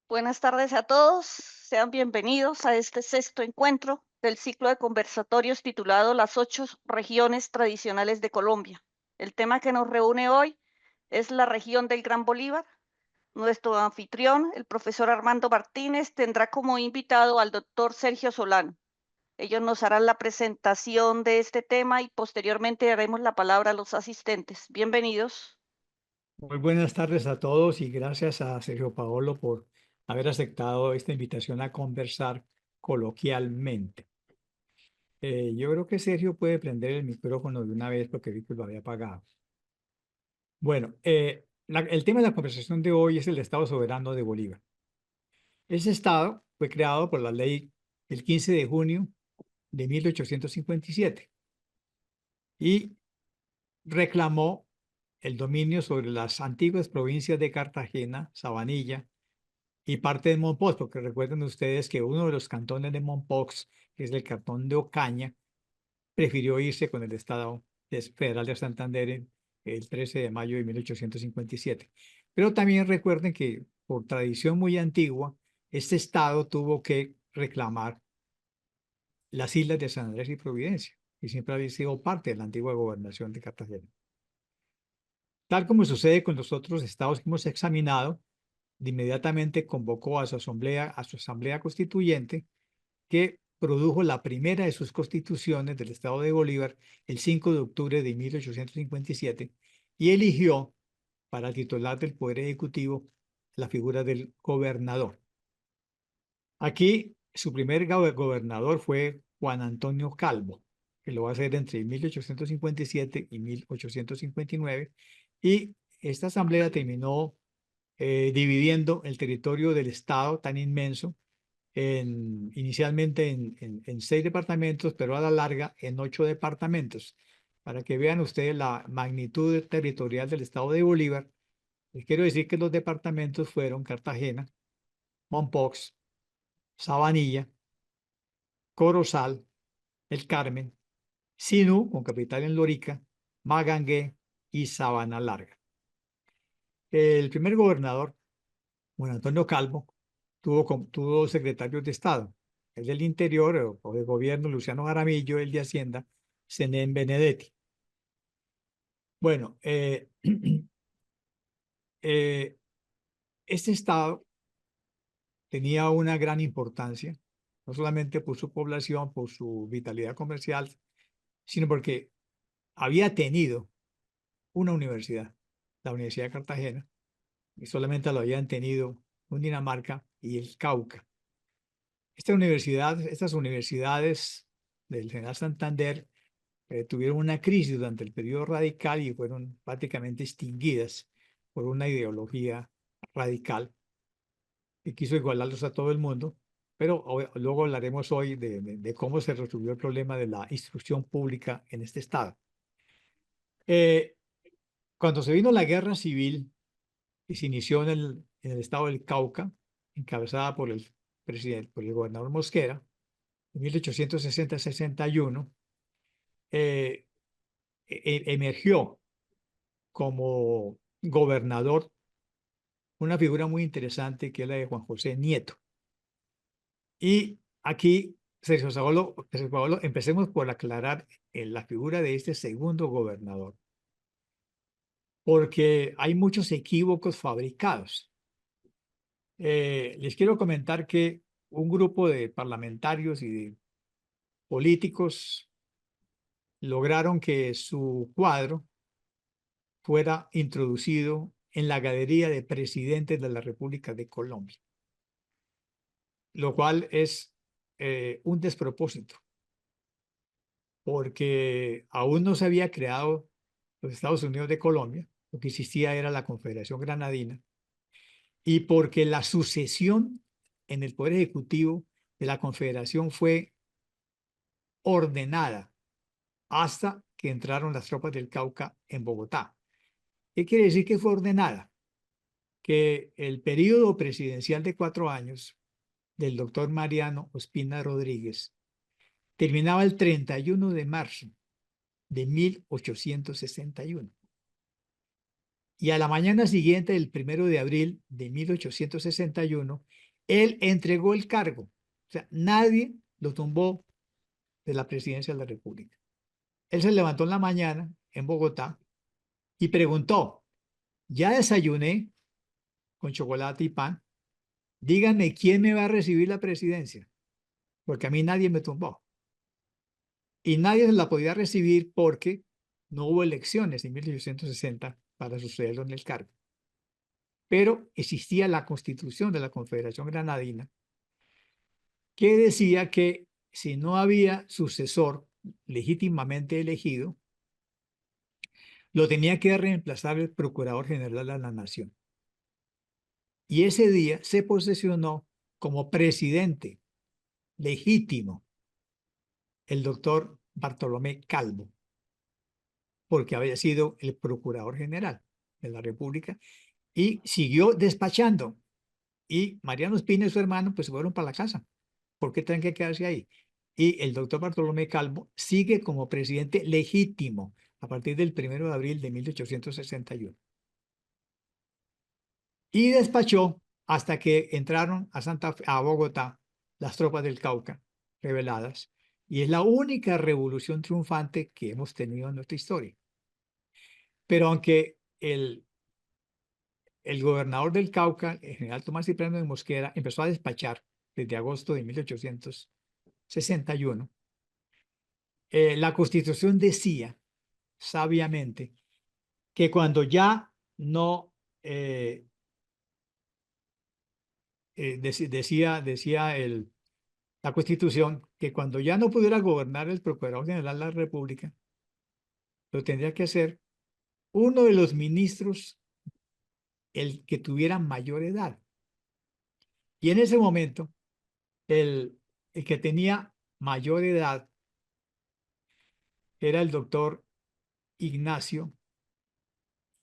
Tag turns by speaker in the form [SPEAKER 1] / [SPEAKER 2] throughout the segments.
[SPEAKER 1] Buenas tardes a todos. Sean bienvenidos a este sexto encuentro del ciclo de conversatorios titulado Las 8 regiones tradicionales de Colombia. El tema que nos reúne hoy es la región del Gran Bolívar. Nuestro anfitrión, el profesor Armando Martínez, tendrá como invitado al doctor Sergio Solano. Ellos nos harán la presentación de este tema y posteriormente daremos la palabra a los asistentes. Bienvenidos.
[SPEAKER 2] Muy buenas tardes a todos y gracias a Sergio Paolo por haber aceptado esta invitación a conversar coloquialmente. Yo creo que Sergio puede prender el micrófono de una vez porque vi que lo había apagado. Bueno, el tema de la conversación de hoy es el Estado soberano de Bolívar. Ese Estado fue creado por la ley el 15 de junio de 1857 y reclamó el dominio sobre las antiguas provincias de Cartagena, Sabanilla y parte de Mompox, porque recuerden ustedes que uno de los cantones de Mompox, que es el cantón de Ocaña, prefirió irse con el Estado Federal de Santander el 13 de mayo de 1857. Pero también recuerden que por tradición muy antigua, este Estado tuvo que reclamar las islas de San Andrés y Providencia, y siempre había sido parte de la antigua gobernación de Cartagena. Tal como sucede con los otros estados que hemos examinado, de inmediatamente convocó a su asamblea constituyente, que produjo la primera de sus constituciones del Estado de Bolívar el 5 de octubre de 1857 y eligió para titular del Poder Ejecutivo la figura del gobernador. Aquí su primer gobernador fue Juan Antonio Calvo, que lo va a hacer entre 1857 y 1859, y esta asamblea terminó dividiendo el territorio del Estado tan inmenso inicialmente en 6 departamentos, pero a la larga en 8 departamentos. Para que vean ustedes la magnitud territorial del Estado de Bolívar, les quiero decir que los departamentos fueron Cartagena, Mompox, Sabanilla, Corozal, El Carmen, Sinú, con capital en Lorica, Magangué y Sabana Larga. El primer gobernador, Juan Antonio Calvo, tuvo secretarios de Estado, el del Interior o de Gobierno, Luciano Jaramillo, el de Hacienda, Zenén Benedetti. Bueno, eh, este Estado tenía una gran importancia, no solamente por su población, por su vitalidad comercial, sino porque había tenido una universidad, la Universidad de Cartagena, y solamente lo habían tenido Cundinamarca y el Cauca. Estas universidades del General Santander tuvieron una crisis durante el periodo radical y fueron prácticamente extinguidas por una ideología radical que quiso igualarlos a todo el mundo, pero luego hablaremos hoy de cómo se resolvió el problema de la instrucción pública en este estado. Eh, Cuando se vino la guerra civil y se inició en el estado del Cauca, encabezada por por el gobernador Mosquera, en 1860-61, emergió como gobernador una figura muy interesante que es la de Juan José Nieto. Y aquí, Sergio Paolo, empecemos por aclarar la figura de este segundo gobernador, porque hay muchos equívocos fabricados. Les quiero comentar que un grupo de parlamentarios y de políticos lograron que su cuadro fuera introducido en la galería de presidentes de la República de Colombia, lo cual es un despropósito, porque aún no se había creado los Estados Unidos de Colombia, lo que existía era la Confederación Granadina, y porque la sucesión en el Poder Ejecutivo de la Confederación fue ordenada hasta que entraron las tropas del Cauca en Bogotá. ¿Qué quiere decir que fue ordenada? Que el periodo presidencial de 4 años del doctor Mariano Ospina Rodríguez terminaba el 31 de marzo de 1861. Y a la mañana siguiente, el 1 de abril de 1861, él entregó el cargo. O sea, nadie lo tumbó de la presidencia de la República. Él se levantó en la mañana en Bogotá y preguntó, ya desayuné con chocolate y pan, díganme quién me va a recibir la presidencia, porque a mí nadie me tumbó. Y nadie se la podía recibir porque no hubo elecciones en 1860 para sucederlo en el cargo. Pero existía la Constitución de la Confederación Granadina que decía que si no había sucesor legítimamente elegido, lo tenía que reemplazar el Procurador General de la Nación. Y ese día se posesionó como presidente legítimo el doctor Bartolomé Calvo, porque había sido el Procurador General de la República y siguió despachando. Y Mariano Espina y su hermano pues se fueron para la casa. ¿Por qué tienen que quedarse ahí? Y el doctor Bartolomé Calvo sigue como presidente legítimo a partir del 1 de abril de 1861. Y despachó hasta que entraron a Bogotá las tropas del Cauca rebeladas. Y es la única revolución triunfante que hemos tenido en nuestra historia. Pero aunque el gobernador del Cauca, el general Tomás Cipriano de Mosquera, empezó a despachar desde agosto de 1861, la Constitución decía sabiamente que cuando ya no, decía la Constitución, que cuando ya no pudiera gobernar el Procurador General de la República, lo tendría que hacer uno de los ministros, el que tuviera mayor edad. Y en ese momento, el que tenía mayor edad era el doctor Ignacio,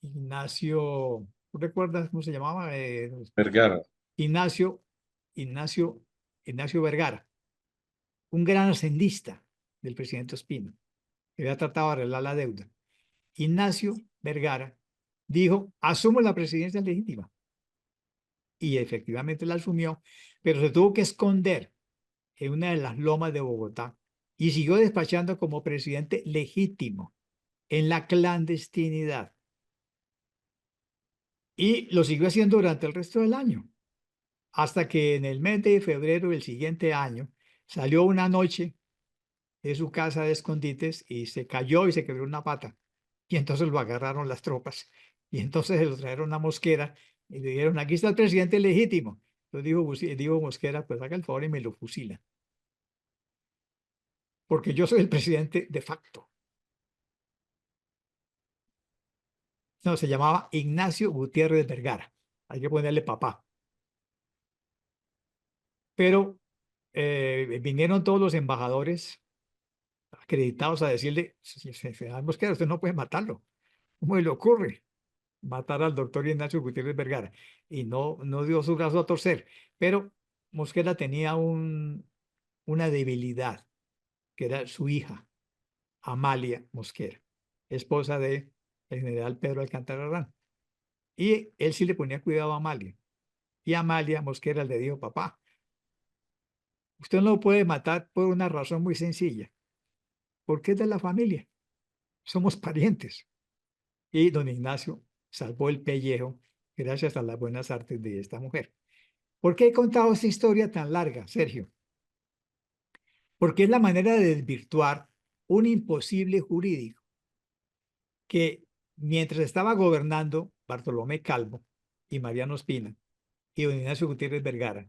[SPEAKER 2] ¿tú recuerdas cómo se llamaba?
[SPEAKER 3] Vergara.
[SPEAKER 2] Ignacio, Ignacio Vergara, un gran hacendista del presidente Ospina, que había tratado de arreglar la deuda. Ignacio Vergara dijo, asumo la presidencia legítima. Y efectivamente la asumió, pero se tuvo que esconder en una de las lomas de Bogotá y siguió despachando como presidente legítimo en la clandestinidad. Y lo siguió haciendo durante el resto del año, hasta que en el mes de febrero del siguiente año salió una noche de su casa de escondites y se cayó y se quebró una pata. Y entonces lo agarraron las tropas. Y entonces se lo trajeron a Mosquera y le dijeron, aquí está el presidente legítimo. Entonces dijo Mosquera, pues haga el favor y me lo fusila. Porque yo soy el presidente de facto. No, se llamaba Ignacio Gutiérrez Vergara. Hay que ponerle papá. Pero vinieron todos los embajadores acreditados a decirle, señor Mosquera, usted no puede matarlo. ¿Cómo le ocurre matar al doctor Ignacio Gutiérrez Vergara? Y no dio su brazo a torcer. Pero Mosquera tenía una debilidad, que era su hija, Amalia Mosquera, esposa de el general Pedro Alcántara Herrán. Y él sí le ponía cuidado a Amalia. Y Amalia Mosquera le dijo, papá, usted no lo puede matar por una razón muy sencilla, porque es de la familia, somos parientes. Y don Ignacio salvó el pellejo gracias a las buenas artes de esta mujer. ¿Por qué he contado esta historia tan larga, Sergio? Porque es la manera de desvirtuar un imposible jurídico que mientras estaba gobernando Bartolomé Calvo y Mariano Ospina y don Ignacio Gutiérrez Vergara,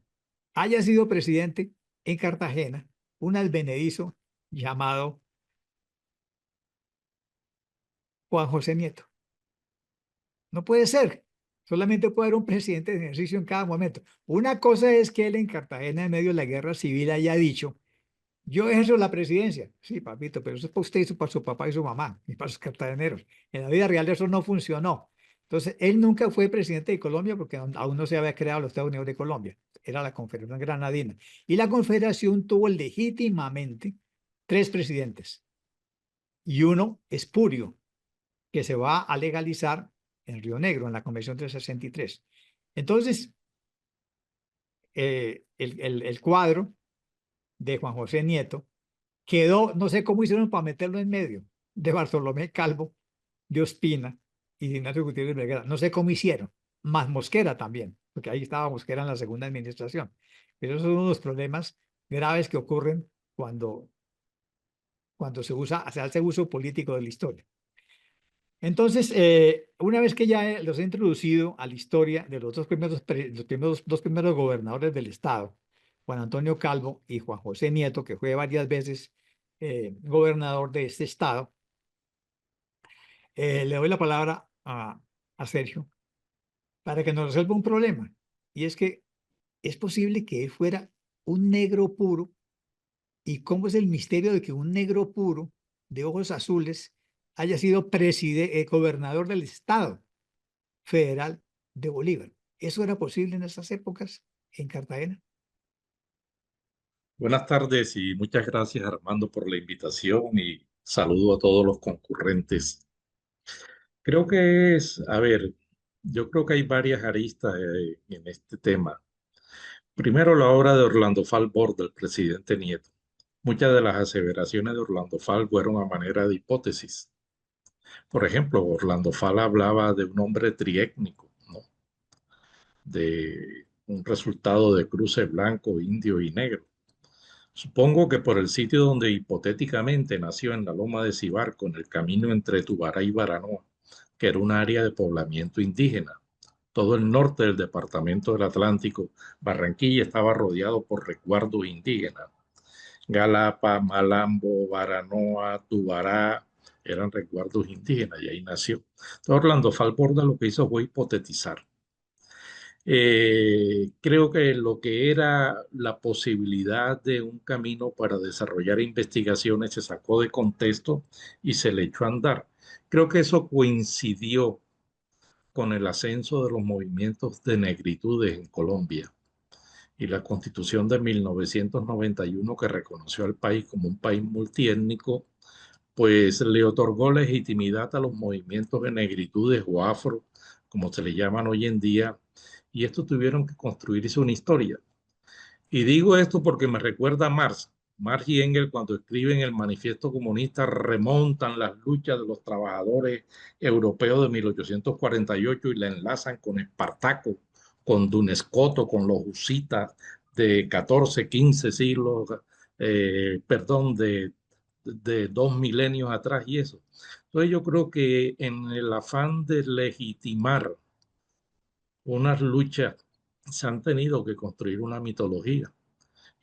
[SPEAKER 2] haya sido presidente en Cartagena un advenedizo llamado Juan José Nieto. No puede ser. Solamente puede haber un presidente de ejercicio en cada momento. Una cosa es que él en Cartagena, en medio de la guerra civil, haya dicho, yo ejerzo la presidencia. Sí, papito, pero eso es para usted y para su papá y su mamá, y para sus cartageneros. En la vida real eso no funcionó. Entonces, él nunca fue presidente de Colombia porque aún no se había creado los Estados Unidos de Colombia. Era la Confederación Granadina. Y la Confederación tuvo legítimamente 3 presidentes. Y uno espurio, que se va a legalizar en Río Negro, en la Convención del 63. Entonces, el cuadro de Juan José Nieto quedó, no sé cómo hicieron para meterlo en medio, de Bartolomé Calvo, de Ospina y de Ignacio Gutiérrez Vergara. No sé cómo hicieron, más Mosquera también, porque ahí estaba Mosquera en la segunda administración. Pero esos son unos problemas graves que ocurren cuando se hace uso político de la historia. Entonces, una vez que ya los he introducido a la historia de los dos primeros gobernadores del estado, Juan Antonio Calvo y Juan José Nieto, que fue varias veces gobernador de este estado, le doy la palabra a Sergio para que nos resuelva un problema. Y es que es posible que él fuera un negro puro. ¿Y cómo es el misterio de que un negro puro de ojos azules haya sido gobernador del estado federal de Bolívar? ¿Eso era posible en esas épocas en Cartagena?
[SPEAKER 3] Buenas tardes y muchas gracias Armando por la invitación y saludo a todos los concurrentes. Creo que yo creo que hay varias aristas en este tema. Primero, la obra de Orlando Falbor del presidente Nieto. Muchas de las aseveraciones de Orlando Fal fueron a manera de hipótesis. Por ejemplo, Orlando Fal hablaba de un hombre triétnico, ¿no? De un resultado de cruce blanco, indio y negro. Supongo que por el sitio donde hipotéticamente nació en la loma de Sibarco, en el camino entre Tubará y Baranoa, que era un área de poblamiento indígena. Todo el norte del departamento del Atlántico, Barranquilla estaba rodeado por resguardos indígenas. Galapa, Malambo, Baranoa, Tubará, eran resguardos indígenas y ahí nació. Entonces, Orlando Falborda lo que hizo fue hipotetizar. Creo que lo que era la posibilidad de un camino para desarrollar investigaciones se sacó de contexto y se le echó a andar. Creo que eso coincidió con el ascenso de los movimientos de negritudes en Colombia y la Constitución de 1991 que reconoció al país como un país multiétnico, pues le otorgó legitimidad a los movimientos de negritudes o afro, como se le llaman hoy en día, y estos tuvieron que construirse una historia. Y digo esto porque me recuerda a Marx. Marx y Engels, cuando escriben el Manifiesto Comunista, remontan las luchas de los trabajadores europeos de 1848 y la enlazan con Espartaco, con Dunescoto, con los husitas de 14, 15 siglos, perdón, de 2 milenios atrás y eso. Entonces yo creo que en el afán de legitimar unas luchas se han tenido que construir una mitología.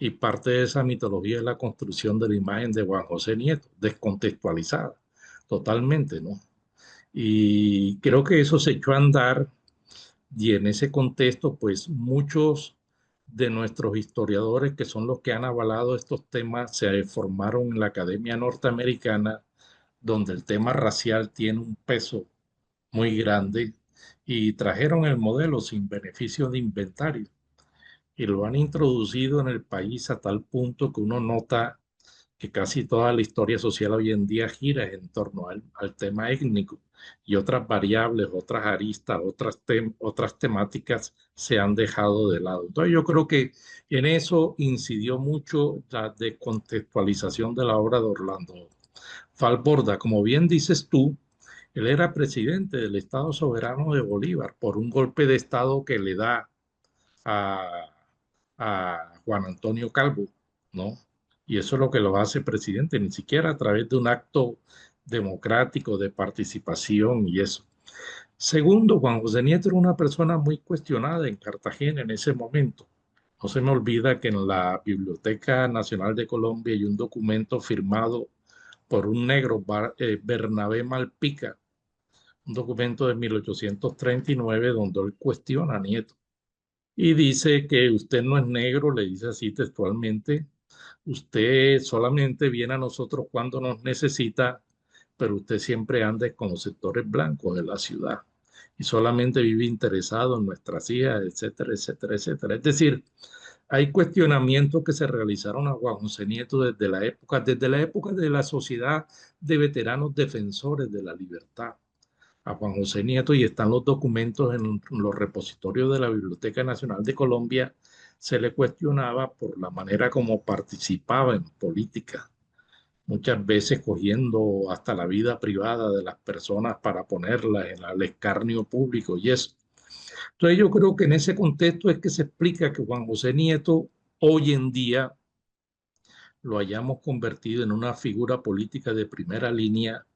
[SPEAKER 3] Y parte de esa mitología es la construcción de la imagen de Juan José Nieto, descontextualizada totalmente, ¿no? Y creo que eso se echó a andar y en ese contexto, pues muchos de nuestros historiadores, que son los que han avalado estos temas, se formaron en la Academia Norteamericana, donde el tema racial tiene un peso muy grande, y trajeron el modelo sin beneficio de inventario y lo han introducido en el país a tal punto que uno nota que casi toda la historia social hoy en día gira en torno al tema étnico y otras variables, otras aristas, otras temáticas se han dejado de lado. Entonces yo creo que en eso incidió mucho la descontextualización de la obra de Orlando Falborda. Como bien dices tú, él era presidente del Estado Soberano de Bolívar por un golpe de Estado que le da a, a Juan Antonio Calvo, ¿no? Y eso es lo que lo hace presidente, ni siquiera a través de un acto democrático de participación y eso. Segundo, Juan José Nieto era una persona muy cuestionada en Cartagena en ese momento. No se me olvida que en la Biblioteca Nacional de Colombia hay un documento firmado por un negro, Bernabé Malpica, un documento de 1839 donde él cuestiona a Nieto y dice que usted no es negro, le dice así textualmente, usted solamente viene a nosotros cuando nos necesita, pero usted siempre anda con los sectores blancos de la ciudad y solamente vive interesado en nuestras hijas, etcétera, etcétera, etcétera. Es decir, hay cuestionamientos que se realizaron a Juan José Nieto desde la época de la Sociedad de Veteranos Defensores de la Libertad, a Juan José Nieto, y están los documentos en los repositorios de la Biblioteca Nacional de Colombia, se le cuestionaba por la manera como participaba en política, muchas veces cogiendo hasta la vida privada de las personas para ponerla en el escarnio público y eso. Entonces yo creo que en ese contexto es que se explica que Juan José Nieto hoy en día lo hayamos convertido en una figura política de primera línea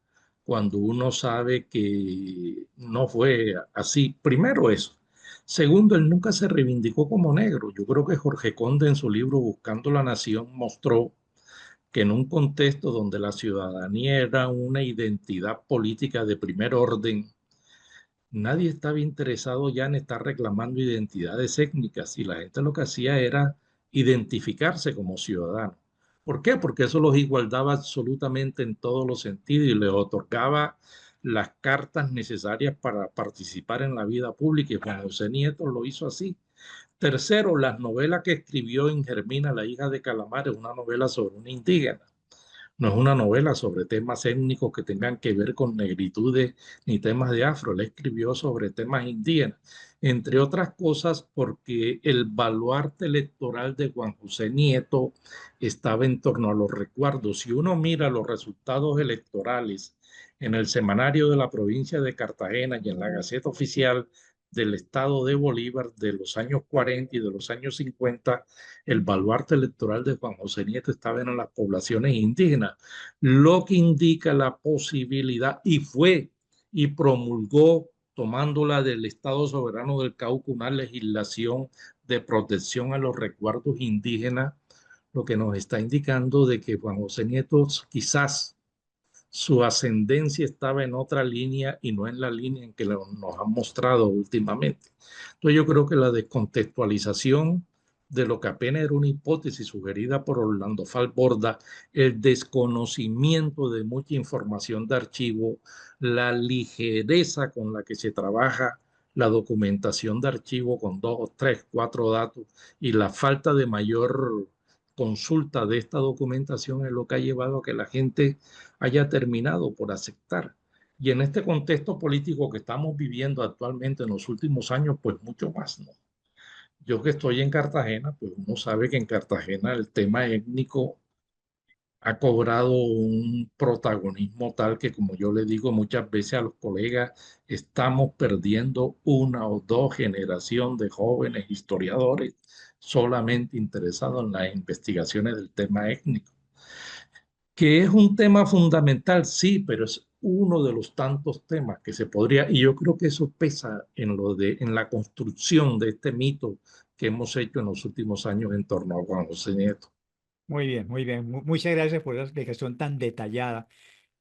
[SPEAKER 3] cuando uno sabe que no fue así. Primero eso. Segundo, él nunca se reivindicó como negro. Yo creo que Jorge Conde en su libro Buscando la Nación mostró que en un contexto donde la ciudadanía era una identidad política de primer orden, nadie estaba interesado ya en estar reclamando identidades étnicas y la gente lo que hacía era identificarse como ciudadano. ¿Por qué? Porque eso los igualdaba absolutamente en todos los sentidos y les otorgaba las cartas necesarias para participar en la vida pública, y Juan José Nieto lo hizo así. Tercero, las novelas que escribió en Germina, la hija de Calamares, una novela sobre un indígena. No es una novela sobre temas étnicos que tengan que ver con negritudes ni temas de afro. Él escribió sobre temas indígenas, entre otras cosas porque el baluarte electoral de Juan José Nieto estaba en torno a los recuerdos. Si uno mira los resultados electorales en el semanario de la provincia de Cartagena y en la Gaceta Oficial del Estado de Bolívar de los años 40 y de los años 50, el baluarte electoral de Juan José Nieto estaba en las poblaciones indígenas, lo que indica la posibilidad, y fue y promulgó, tomándola del Estado Soberano del Cauca, una legislación de protección a los resguardos indígenas, lo que nos está indicando de que Juan José Nieto quizás su ascendencia estaba en otra línea y no en la línea en que nos han mostrado últimamente. Entonces yo creo que la descontextualización de lo que apenas era una hipótesis sugerida por Orlando Falborda, el desconocimiento de mucha información de archivo, la ligereza con la que se trabaja la documentación de archivo con 2, 3, 4 datos y la falta de mayor consulta de esta documentación es lo que ha llevado a que la gente haya terminado por aceptar. Y en este contexto político que estamos viviendo actualmente en los últimos años, pues mucho más, ¿no? Yo que estoy en Cartagena, pues uno sabe que en Cartagena el tema étnico ha cobrado un protagonismo tal que, como yo le digo muchas veces a los colegas, estamos perdiendo una o dos generaciones de jóvenes historiadores solamente interesados en las investigaciones del tema étnico, que es un tema fundamental, sí, pero es uno de los tantos temas que se podría, y yo creo que eso pesa en la construcción de este mito que hemos hecho en los últimos años en torno a Juan José Nieto.
[SPEAKER 2] Muy bien, muy bien. Muchas gracias por esa explicación tan detallada.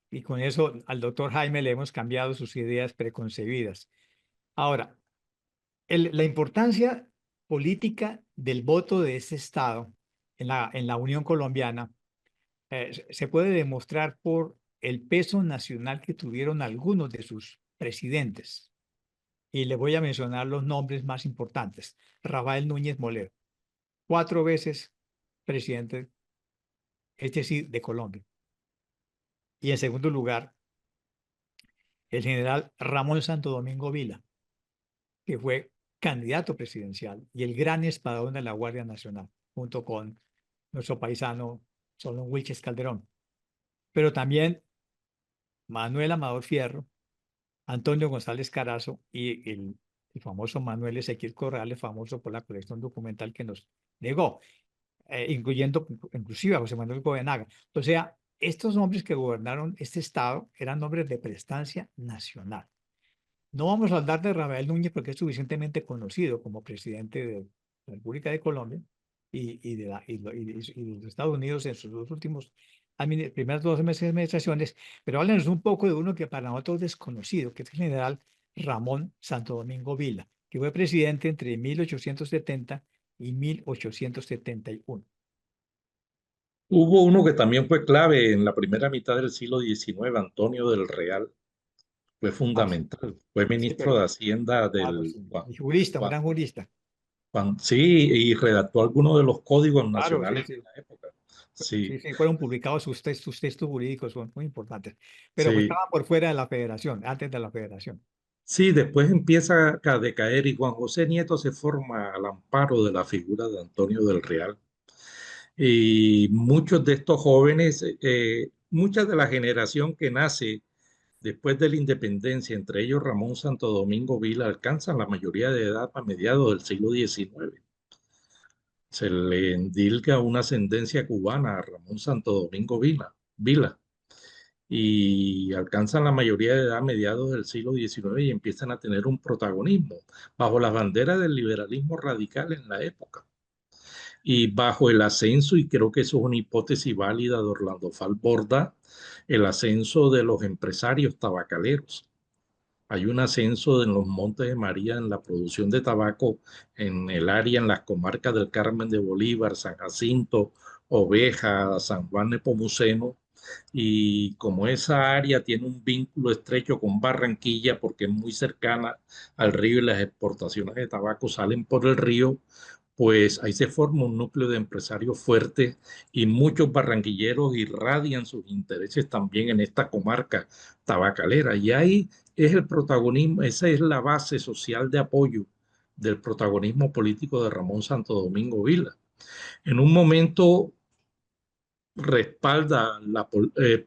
[SPEAKER 2] Y con eso al doctor Jaime le hemos cambiado sus ideas preconcebidas. Ahora, la importancia política del voto de ese Estado en la Unión Colombiana se puede demostrar por el peso nacional que tuvieron algunos de sus presidentes. Y le voy a mencionar los nombres más importantes. Rafael Núñez Molero, 4 veces presidente, es decir, de Colombia. Y en segundo lugar, el general Ramón Santo Domingo Vila, que fue candidato presidencial y el gran espadón de la Guardia Nacional, junto con nuestro paisano Solón Wilches Calderón. Pero también Manuel Amador Fierro, Antonio González Carazo y el famoso Manuel Ezequiel Corrales, famoso por la colección documental que nos legó, incluyendo inclusive a José Manuel Govenaga. O sea, estos hombres que gobernaron este estado eran hombres de prestancia nacional. No vamos a hablar de Rafael Núñez porque es suficientemente conocido como presidente de la República de Colombia y de los Estados Unidos en sus dos últimos primeros 12 meses de administraciones, pero háblenos un poco de uno que para nosotros es desconocido, que es el general Ramón Santo Domingo Vila, que fue presidente entre 1870 y 1871.
[SPEAKER 3] Hubo uno que también fue clave en la primera mitad del siglo XIX, Antonio del Real, fue
[SPEAKER 2] Ah, sí,
[SPEAKER 3] fundamental, fue
[SPEAKER 2] sí,
[SPEAKER 3] ministro
[SPEAKER 2] pero,
[SPEAKER 3] de Hacienda
[SPEAKER 2] claro,
[SPEAKER 3] del
[SPEAKER 2] sí, y jurista, un gran jurista.
[SPEAKER 3] sí, y redactó algunos de los códigos
[SPEAKER 2] Claro, sí,
[SPEAKER 3] nacionales de
[SPEAKER 2] sí.
[SPEAKER 3] la época. Sí,
[SPEAKER 2] Sí, fueron publicados sus textos jurídicos, son muy importantes. Pero pues
[SPEAKER 3] sí.
[SPEAKER 2] estaban por fuera de la federación, antes de la federación.
[SPEAKER 3] Sí, después empieza a decaer y Juan José Nieto se forma al amparo de la figura de Antonio del Real. Y muchos de estos jóvenes, mucha de la generación que nace después de la independencia, entre ellos Ramón Santo Domingo Vila, alcanzan la mayoría de edad a mediados del siglo XIX. Se le endilga una ascendencia cubana a Ramón Santo Domingo Vila y alcanzan la mayoría de edad a mediados del siglo XIX y empiezan a tener un protagonismo bajo las banderas del liberalismo radical en la época y bajo el ascenso, y creo que eso es una hipótesis válida de Orlando Falborda, el ascenso de los empresarios tabacaleros. Hay un ascenso en los Montes de María en la producción de tabaco en el área, en las comarcas del Carmen de Bolívar, San Jacinto, Oveja, San Juan Nepomuceno, y como esa área tiene un vínculo estrecho con Barranquilla porque es muy cercana al río y las exportaciones de tabaco salen por el río, pues ahí se forma un núcleo de empresarios fuertes y muchos barranquilleros irradian sus intereses también en esta comarca tabacalera. Y ahí es el protagonismo, esa es la base social de apoyo del protagonismo político de Ramón Santo Domingo Vila. En un momento respalda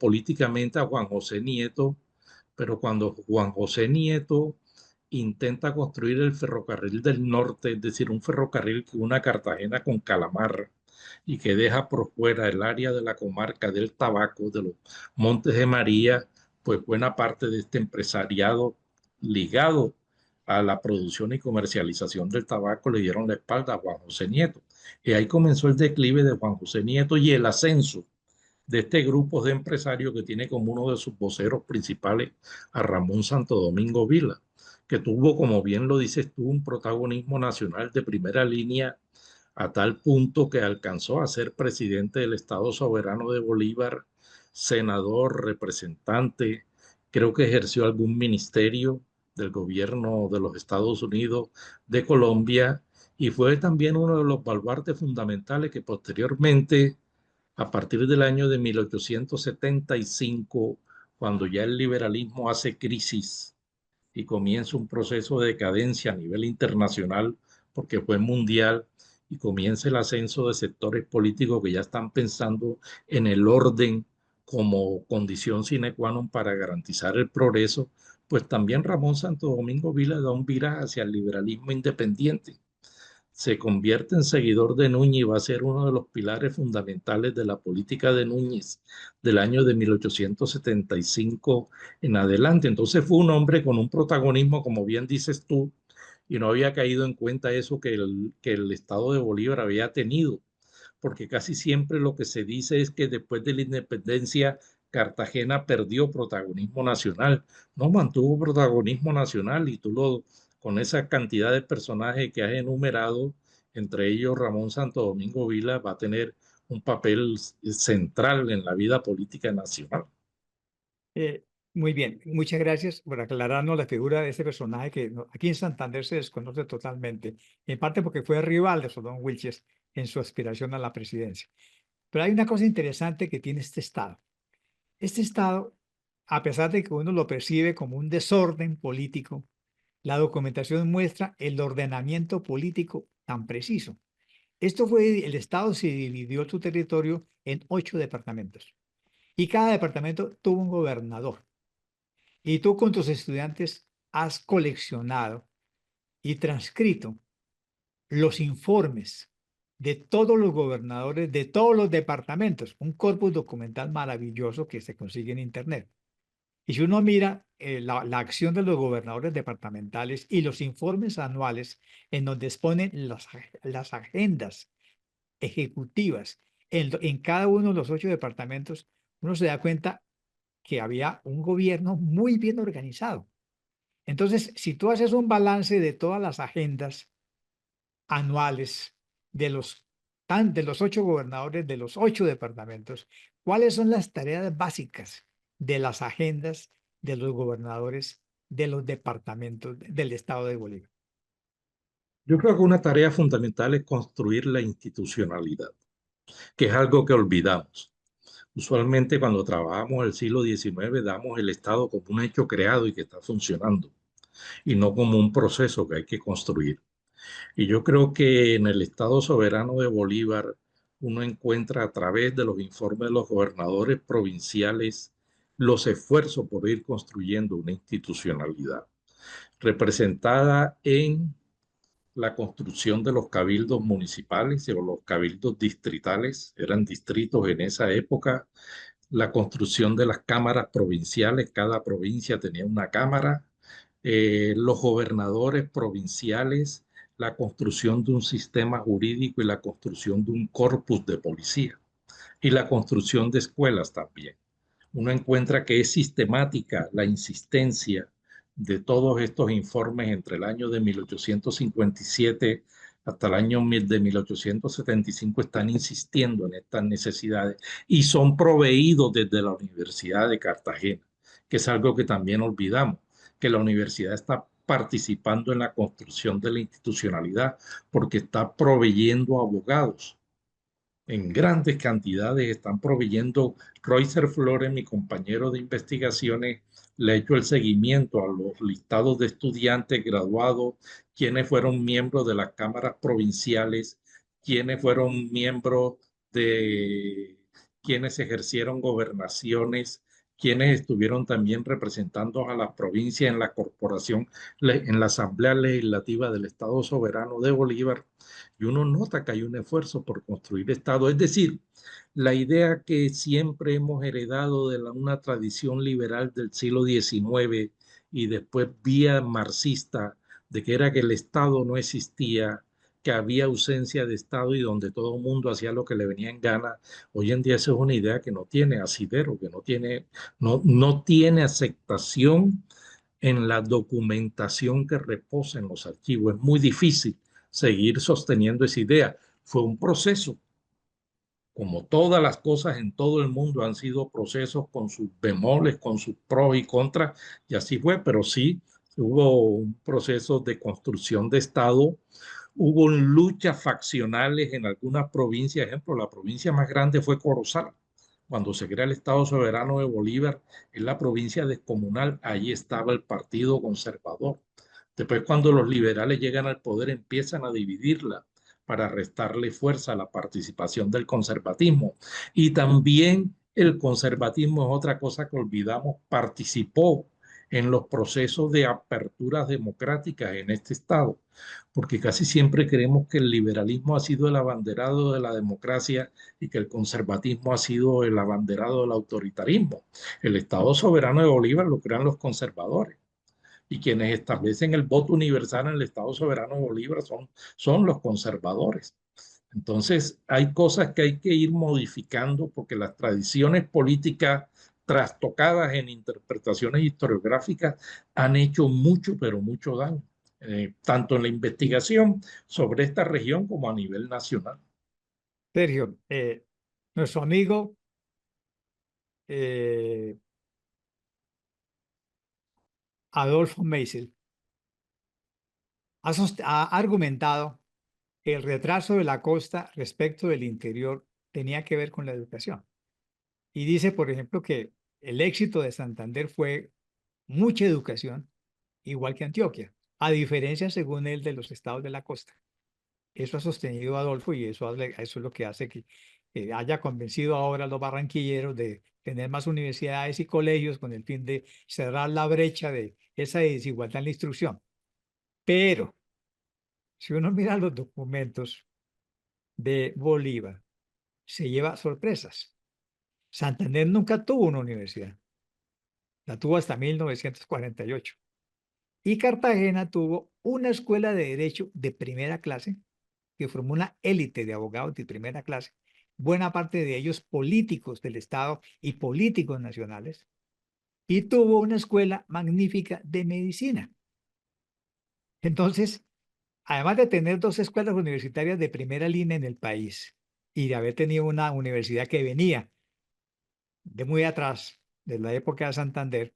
[SPEAKER 3] políticamente a Juan José Nieto, pero cuando Juan José Nieto intenta construir el ferrocarril del norte, es decir, un ferrocarril que une Cartagena con Calamarra y que deja por fuera el área de la comarca del tabaco, de los Montes de María, pues buena parte de este empresariado ligado a la producción y comercialización del tabaco le dieron la espalda a Juan José Nieto. Y ahí comenzó el declive de Juan José Nieto y el ascenso de este grupo de empresarios que tiene como uno de sus voceros principales a Ramón Santo Domingo Vila, que tuvo, como bien lo dices tú, un protagonismo nacional de primera línea a tal punto que alcanzó a ser presidente del Estado Soberano de Bolívar, senador, representante, creo que ejerció algún ministerio del gobierno de los Estados Unidos, de Colombia, y fue también uno de los baluartes fundamentales que posteriormente a partir del año de 1875, cuando ya el liberalismo hace crisis y comienza un proceso de decadencia a nivel internacional, porque fue mundial, y comienza el ascenso de sectores políticos que ya están pensando en el orden como condición sine qua non para garantizar el progreso, pues también Ramón Santo Domingo Vila da un viraje hacia el liberalismo independiente, se convierte en seguidor de Núñez y va a ser uno de los pilares fundamentales de la política de Núñez del año de 1875 en adelante. Entonces fue un hombre con un protagonismo, como bien dices tú, y no había caído en cuenta eso que el Estado de Bolívar había tenido, porque casi siempre lo que se dice es que después de la independencia Cartagena perdió protagonismo nacional, no mantuvo protagonismo nacional y tú lo, con esa cantidad de personajes que has enumerado, entre ellos Ramón Santo Domingo Vila, va a tener un papel central en la vida política nacional.
[SPEAKER 2] Eh, Muy bien, muchas gracias por aclararnos la figura de ese personaje que aquí en Santander se desconoce totalmente, en parte porque fue rival de Sodón Wilches en su aspiración a la presidencia. Pero hay una cosa interesante que tiene este Estado. Este Estado, a pesar de que uno lo percibe como un desorden político, la documentación muestra el ordenamiento político tan preciso. El Estado se dividió su territorio en 8 departamentos y cada departamento tuvo un gobernador. Y tú con tus estudiantes has coleccionado y transcrito los informes de todos los gobernadores de todos los departamentos, un corpus documental maravilloso que se consigue en Internet. Y si uno mira la acción de los gobernadores departamentales y los informes anuales en donde exponen las agendas ejecutivas en cada uno de los 8 departamentos, uno se da cuenta que había un gobierno muy bien organizado. Entonces, si tú haces un balance de todas las agendas anuales de de los 8 gobernadores de los 8 departamentos, ¿cuáles son las tareas básicas de las agendas de los gobernadores de los departamentos del estado de Bolívar?
[SPEAKER 3] Yo creo que una tarea fundamental es construir la institucionalidad. que es algo que olvidamos. Usualmente cuando trabajamos el siglo XIX damos el Estado como un hecho creado y que está funcionando, y no como un proceso que hay que construir. Y yo creo que en el Estado soberano de Bolívar uno encuentra a través de los informes de los gobernadores provinciales los esfuerzos por ir construyendo una institucionalidad representada en la construcción de los cabildos municipales o los cabildos distritales, eran distritos en esa época, la construcción de las cámaras provinciales, cada provincia tenía una cámara, los gobernadores provinciales, la construcción de un sistema jurídico y la construcción de un corpus de policía y la construcción de escuelas también. Uno encuentra que es sistemática la insistencia de todos estos informes entre el año de 1857 hasta el año de 1875 están insistiendo en estas necesidades y son proveídos desde la Universidad de Cartagena, que es algo que también olvidamos, que la universidad está participando en la construcción de la institucionalidad porque está proveyendo abogados en grandes cantidades, están proveyendo. Roycer Flores, mi compañero de investigaciones, le ha hecho el seguimiento a los listados de estudiantes graduados, quienes fueron miembros de las cámaras provinciales, quienes fueron miembros de quienes ejercieron gobernaciones, quienes estuvieron también representando a las provincias en la corporación, en la Asamblea Legislativa del Estado Soberano de Bolívar, y uno nota que hay un esfuerzo por construir Estado. Es decir, la idea que siempre hemos heredado de una tradición liberal del siglo XIX y después vía marxista, de que era que el Estado no existía, que había ausencia de Estado y donde todo el mundo hacía lo que le venía en gana, hoy en día esa es una idea que no tiene asidero, que no tiene aceptación en la documentación que reposa en los archivos. Es muy difícil seguir sosteniendo esa idea. Fue un proceso, como todas las cosas en todo el mundo han sido procesos con sus bemoles, con sus pros y contras, y así fue, pero sí hubo un proceso de construcción de Estado, hubo luchas faccionales en algunas provincias, ejemplo, la provincia más grande fue Corozal. Cuando se crea el Estado Soberano de Bolívar, en la provincia descomunal, ahí estaba el Partido Conservador. Después, cuando los liberales llegan al poder, empiezan a dividirla para restarle fuerza a la participación del conservatismo. Y también el conservatismo es otra cosa que olvidamos, participó en los procesos de aperturas democráticas en este Estado, porque casi siempre creemos que el liberalismo ha sido el abanderado de la democracia y que el conservatismo ha sido el abanderado del autoritarismo. El Estado soberano de Bolívar lo crean los conservadores y quienes establecen el voto universal en el Estado soberano de Bolívar son los conservadores. Entonces, hay cosas que hay que ir modificando porque las tradiciones políticas trastocadas en interpretaciones historiográficas han hecho mucho, pero mucho daño, tanto en la investigación sobre esta región como a nivel nacional.
[SPEAKER 2] Sergio, nuestro amigo eh, Adolfo Meisel ha argumentado que el retraso de la costa respecto del interior tenía que ver con la educación. Y dice, por ejemplo, que el éxito de Santander fue mucha educación, igual que Antioquia, a diferencia, según él, de los estados de la costa. Eso ha sostenido Adolfo y eso es lo que hace que haya convencido ahora a los barranquilleros de tener más universidades y colegios con el fin de cerrar la brecha de esa desigualdad en la instrucción. Pero si uno mira los documentos de Bolívar, se lleva sorpresas. Santander nunca tuvo una universidad. La tuvo hasta 1948. Y Cartagena tuvo una escuela de derecho de primera clase que formó una élite de abogados de primera clase, buena parte de ellos políticos del Estado y políticos nacionales, y tuvo una escuela magnífica de medicina. Entonces, además de tener dos escuelas universitarias de primera línea en el país y de haber tenido una universidad que venía de muy atrás, de la época de Santander,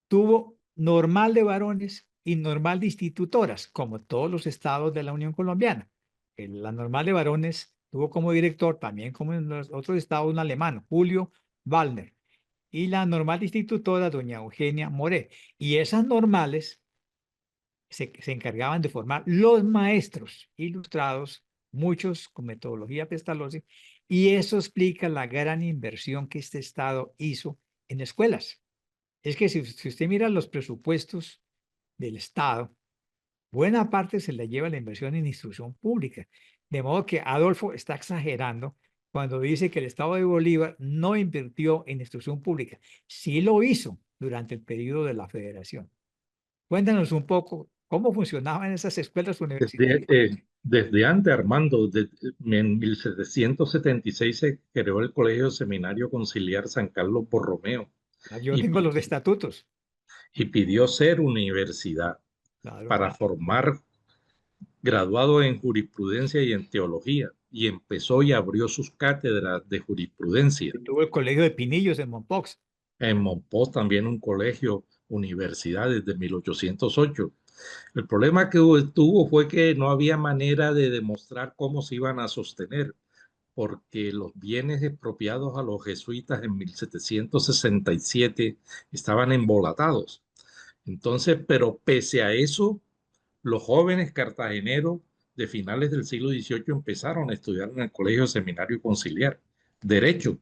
[SPEAKER 2] tuvo normal de varones y normal de institutoras, como todos los estados de la Unión Colombiana. La normal de varones tuvo como director, también como en los otros estados, un alemán, Julio Wallner, y la normal institutora, doña Eugenia Moré. Y esas normales se encargaban de formar los maestros ilustrados, muchos con metodología Pestalozzi, y eso explica la gran inversión que este estado hizo en escuelas. Es que si usted mira los presupuestos del estado, buena parte se le lleva la inversión en instrucción pública. De modo que Adolfo está exagerando cuando dice que el Estado de Bolívar no invirtió en instrucción pública. Sí lo hizo durante el periodo de la Federación. Cuéntanos un poco cómo funcionaban esas escuelas
[SPEAKER 3] Desde,
[SPEAKER 2] universitarias.
[SPEAKER 3] desde antes, Armando, en 1776 se creó el Colegio Seminario Conciliar San Carlos Borromeo
[SPEAKER 2] Yo
[SPEAKER 3] y,
[SPEAKER 2] tengo
[SPEAKER 3] pi-
[SPEAKER 2] los estatutos.
[SPEAKER 3] y pidió ser universidad
[SPEAKER 2] Claro.
[SPEAKER 3] para formar graduados en jurisprudencia y en teología, y empezó y abrió sus cátedras de jurisprudencia.
[SPEAKER 2] Y tuvo el colegio de Pinillos en Mompox.
[SPEAKER 3] En Monpós también un colegio, universidad desde 1808. El problema que tuvo fue que no había manera de demostrar cómo se iban a sostener, porque los bienes expropiados a los jesuitas en 1767 estaban embolatados. Entonces, pero pese a eso, los jóvenes cartageneros de finales del siglo XVIII empezaron a estudiar en el Colegio Seminario Conciliar Derecho,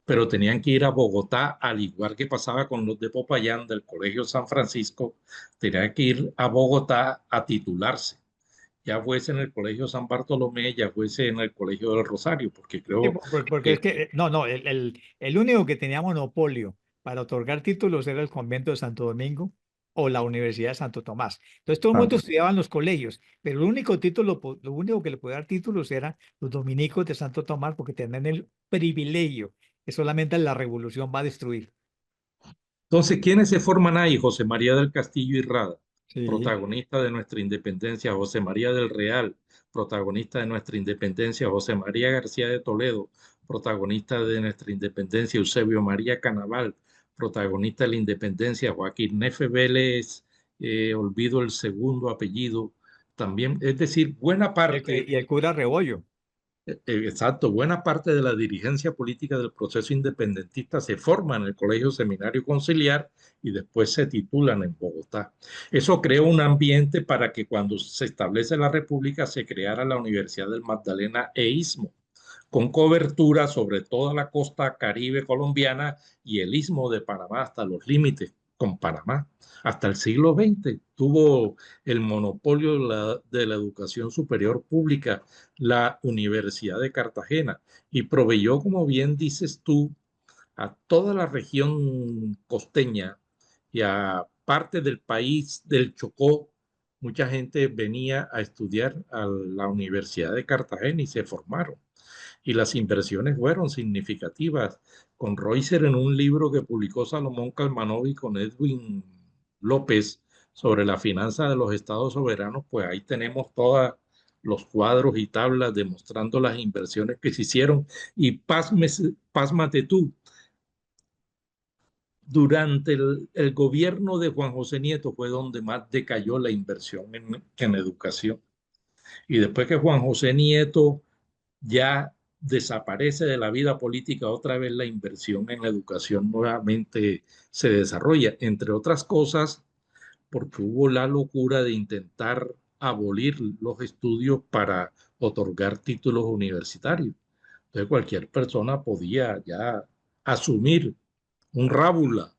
[SPEAKER 3] pero tenían que ir a Bogotá, al igual que pasaba con los de Popayán del Colegio San Francisco, tenían que ir a Bogotá a titularse, ya fuese en el Colegio San Bartolomé, ya fuese en el Colegio del Rosario, porque
[SPEAKER 2] Sí,
[SPEAKER 3] creo
[SPEAKER 2] porque es
[SPEAKER 3] que,
[SPEAKER 2] que, no, no, el único que tenía monopolio para otorgar títulos era el convento de Santo Domingo o la Universidad de Santo Tomás. Entonces todo el mundo
[SPEAKER 3] ah,
[SPEAKER 2] estudiaba en los colegios, pero el único título, lo único que le podía dar títulos eran los dominicos de Santo Tomás porque tenían el privilegio que solamente la revolución va a destruir.
[SPEAKER 3] entonces, ¿quiénes se forman ahí? José María del Castillo y Rada,
[SPEAKER 2] Sí.
[SPEAKER 3] protagonista de nuestra independencia; José María del Real, protagonista de nuestra independencia; José María García de Toledo, protagonista de nuestra independencia; Eusebio María Canaval, protagonista de la independencia; Joaquín Nefe Vélez, olvido el segundo apellido, también, es decir, buena parte.
[SPEAKER 2] Y el cura Rebollo.
[SPEAKER 3] Exacto, buena parte de la dirigencia política del proceso independentista se forma en el Colegio Seminario Conciliar y después se titulan en Bogotá. Eso creó un ambiente para que cuando se establece la República se creara la Universidad del Magdalena e Istmo, con cobertura sobre toda la costa caribe colombiana y el Istmo de Panamá hasta los límites con Panamá. Hasta el siglo XX tuvo el monopolio de la educación superior pública la Universidad de Cartagena y proveyó, como bien dices tú, a toda la región costeña y a parte del país del Chocó. Mucha gente venía a estudiar a la Universidad de Cartagena y se formaron. Y las inversiones fueron significativas. Con Reuters, en un libro que publicó Salomón Calmanovi con Edwin López sobre la finanza de los estados soberanos, pues ahí tenemos todos los cuadros y tablas demostrando las inversiones que se hicieron. Y pásmate tú, durante el gobierno de Juan José Nieto fue donde más decayó la inversión en educación. Y después que Juan José Nieto ya desaparece de la vida política, otra vez la inversión en la educación nuevamente se desarrolla, entre otras cosas, porque hubo la locura de intentar abolir los estudios para otorgar títulos universitarios. Entonces cualquier persona podía ya asumir un rábula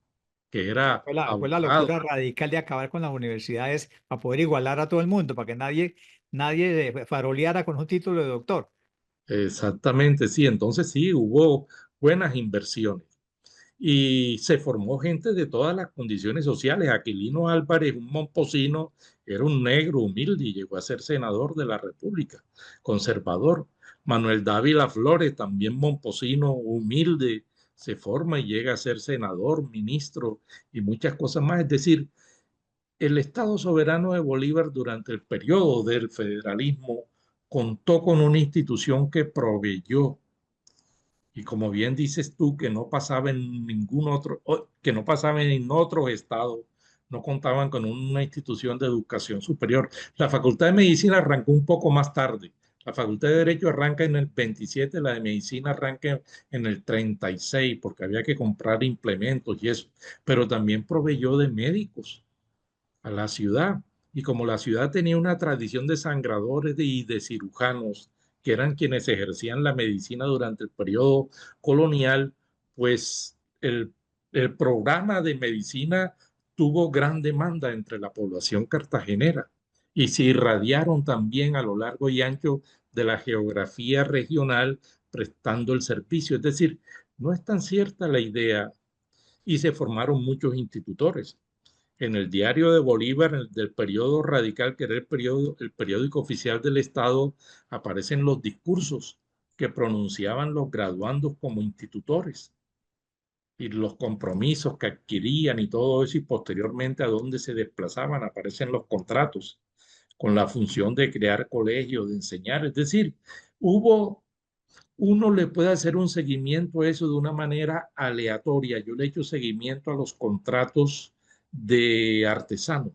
[SPEAKER 3] que era
[SPEAKER 2] Fue la
[SPEAKER 3] abogado.
[SPEAKER 2] locura radical de acabar con las universidades para poder igualar a todo el mundo, para que nadie faroleara con un título de doctor.
[SPEAKER 3] Exactamente, sí. Entonces sí, hubo buenas inversiones. Y se formó gente de todas las condiciones sociales. Aquilino Álvarez, un momposino, era un negro humilde y llegó a ser senador de la República, conservador. Manuel Dávila Flores, también momposino, humilde, se forma y llega a ser senador, ministro y muchas cosas más. Es decir, el Estado soberano de Bolívar durante el periodo del federalismo contó con una institución que proveyó, y como bien dices tú, que no pasaba en ningún otro, que no pasaba en otros estados, no contaban con una institución de educación superior. La Facultad de Medicina arrancó un poco más tarde. La Facultad de Derecho arranca en el 27, la de Medicina arranca en el 36, porque había que comprar implementos y eso, pero también proveyó de médicos a la ciudad. Y como la ciudad tenía una tradición de sangradores y de cirujanos, que eran quienes ejercían la medicina durante el periodo colonial, pues el programa de medicina tuvo gran demanda entre la población cartagenera y se irradiaron también a lo largo y ancho de la geografía regional prestando el servicio. Es decir, no es tan cierta la idea y se formaron muchos institutores. En el diario de Bolívar, del periodo radical, que era el periódico oficial del Estado, aparecen los discursos que pronunciaban los graduandos como institutores y los compromisos que adquirían y todo eso, y posteriormente a dónde se desplazaban, aparecen los contratos con la función de crear colegios, de enseñar. Es decir, hubo, uno le puede hacer un seguimiento a eso de una manera aleatoria. Yo le he hecho seguimiento a los contratos de artesanos.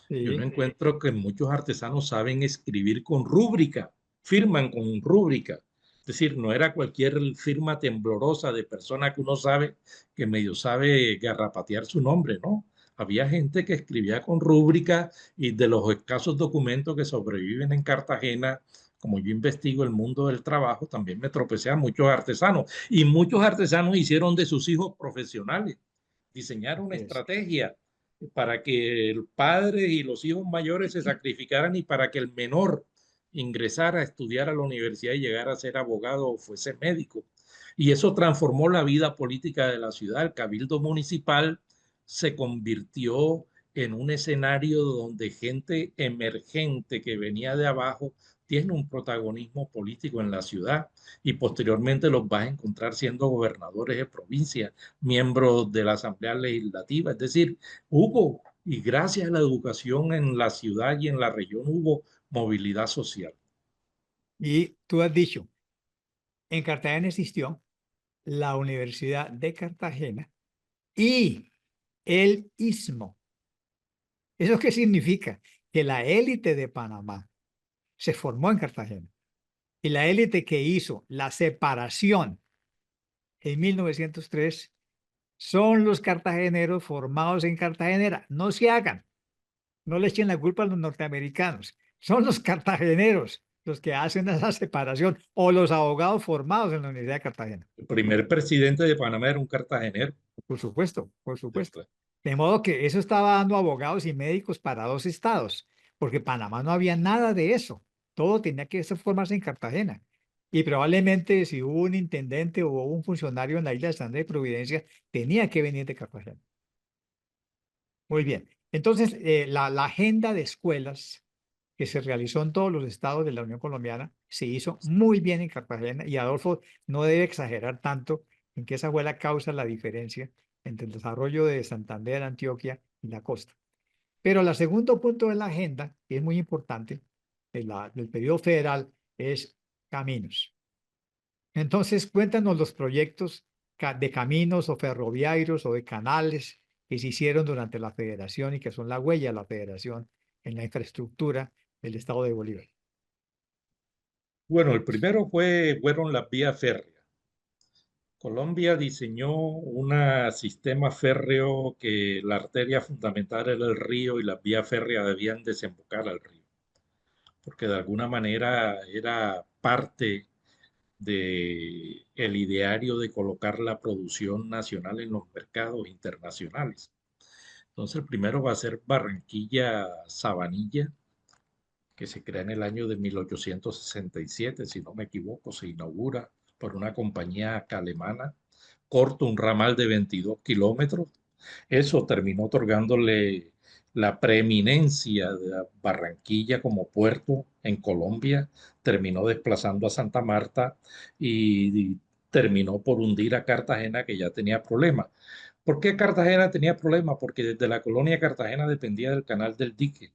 [SPEAKER 3] Yo no
[SPEAKER 2] Sí,
[SPEAKER 3] encuentro que muchos artesanos saben escribir con rúbrica, firman con rúbrica. Es decir, no era cualquier firma temblorosa de persona que uno sabe, que medio sabe garrapatear su nombre, ¿no? Había gente que escribía con rúbrica y de los escasos documentos que sobreviven en Cartagena, como yo investigo el mundo del trabajo, también me tropecé a muchos artesanos y muchos artesanos hicieron de sus hijos profesionales, diseñaron una
[SPEAKER 2] así es.
[SPEAKER 3] estrategia para que el padre y los hijos mayores se sacrificaran y para que el menor ingresara a estudiar a la universidad y llegara a ser abogado o fuese médico. Y eso transformó la vida política de la ciudad. El cabildo municipal se convirtió en un escenario donde gente emergente que venía de abajo tiene un protagonismo político en la ciudad y posteriormente los vas a encontrar siendo gobernadores de provincia, miembros de la Asamblea Legislativa. Es decir, hubo, y gracias a la educación en la ciudad y en la región, hubo movilidad social.
[SPEAKER 2] Y tú has dicho, en Cartagena existió la Universidad de Cartagena y el Istmo. ¿Eso qué significa? Que la élite de Panamá se formó en Cartagena. Y la élite que hizo la separación en 1903 son los cartageneros formados en Cartagena. No se hagan, no le echen la culpa a los norteamericanos. Son los cartageneros los que hacen esa separación o los abogados formados en la Universidad de Cartagena.
[SPEAKER 3] El primer presidente de Panamá era un cartagenero.
[SPEAKER 2] Por supuesto, por supuesto. De modo que eso estaba dando abogados y médicos para dos estados, porque en Panamá no había nada de eso. Todo tenía que formarse en Cartagena. Y probablemente si hubo un intendente o hubo un funcionario en la isla de Santa de Providencia, tenía que venir de Cartagena. Muy bien. Entonces, la agenda de escuelas que se realizó en todos los estados de la Unión Colombiana se hizo muy bien en Cartagena y Adolfo no debe exagerar tanto en que esa fue la causa, la diferencia entre el desarrollo de Santander, Antioquia y la costa. Pero el segundo punto de la agenda, que es muy importante, del periodo federal, es caminos. Entonces, cuéntanos los proyectos de caminos o ferroviarios o de canales que se hicieron durante la federación y que son la huella de la federación en la infraestructura del estado de Bolívar.
[SPEAKER 3] Bueno, el primero fueron las vías férreas. Colombia diseñó un sistema férreo que la arteria fundamental era el río y las vías férreas debían desembocar al río, porque de alguna manera era parte de el ideario de colocar la producción nacional en los mercados internacionales. Entonces, el primero va a ser Barranquilla-Sabanilla, que se crea en el año de 1867, si no me equivoco, se inaugura por una compañía alemana, corto un ramal de 22 kilómetros. Eso terminó otorgándole la preeminencia de Barranquilla como puerto en Colombia, terminó desplazando a Santa Marta y terminó por hundir a Cartagena, que ya tenía problemas. ¿Por qué Cartagena tenía problemas? Porque desde la colonia Cartagena dependía del canal del Dique,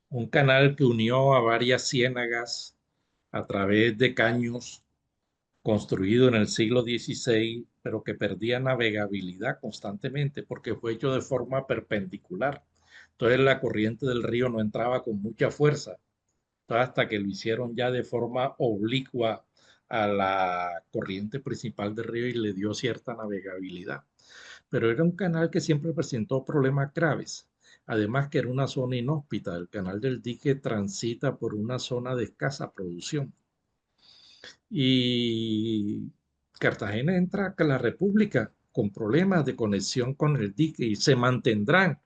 [SPEAKER 3] un canal que unió a varias ciénagas a través de caños, construido en el siglo XVI, pero que perdía navegabilidad constantemente porque fue hecho de forma perpendicular. Entonces la corriente del río no entraba con mucha fuerza hasta que lo hicieron ya de forma oblicua a la corriente principal del río y le dio cierta navegabilidad. Pero era un canal que siempre presentó problemas graves. Además que era una zona inhóspita. El canal del dique transita por una zona de escasa producción. Y Cartagena entra a la República con problemas de conexión con el dique y se mantendrán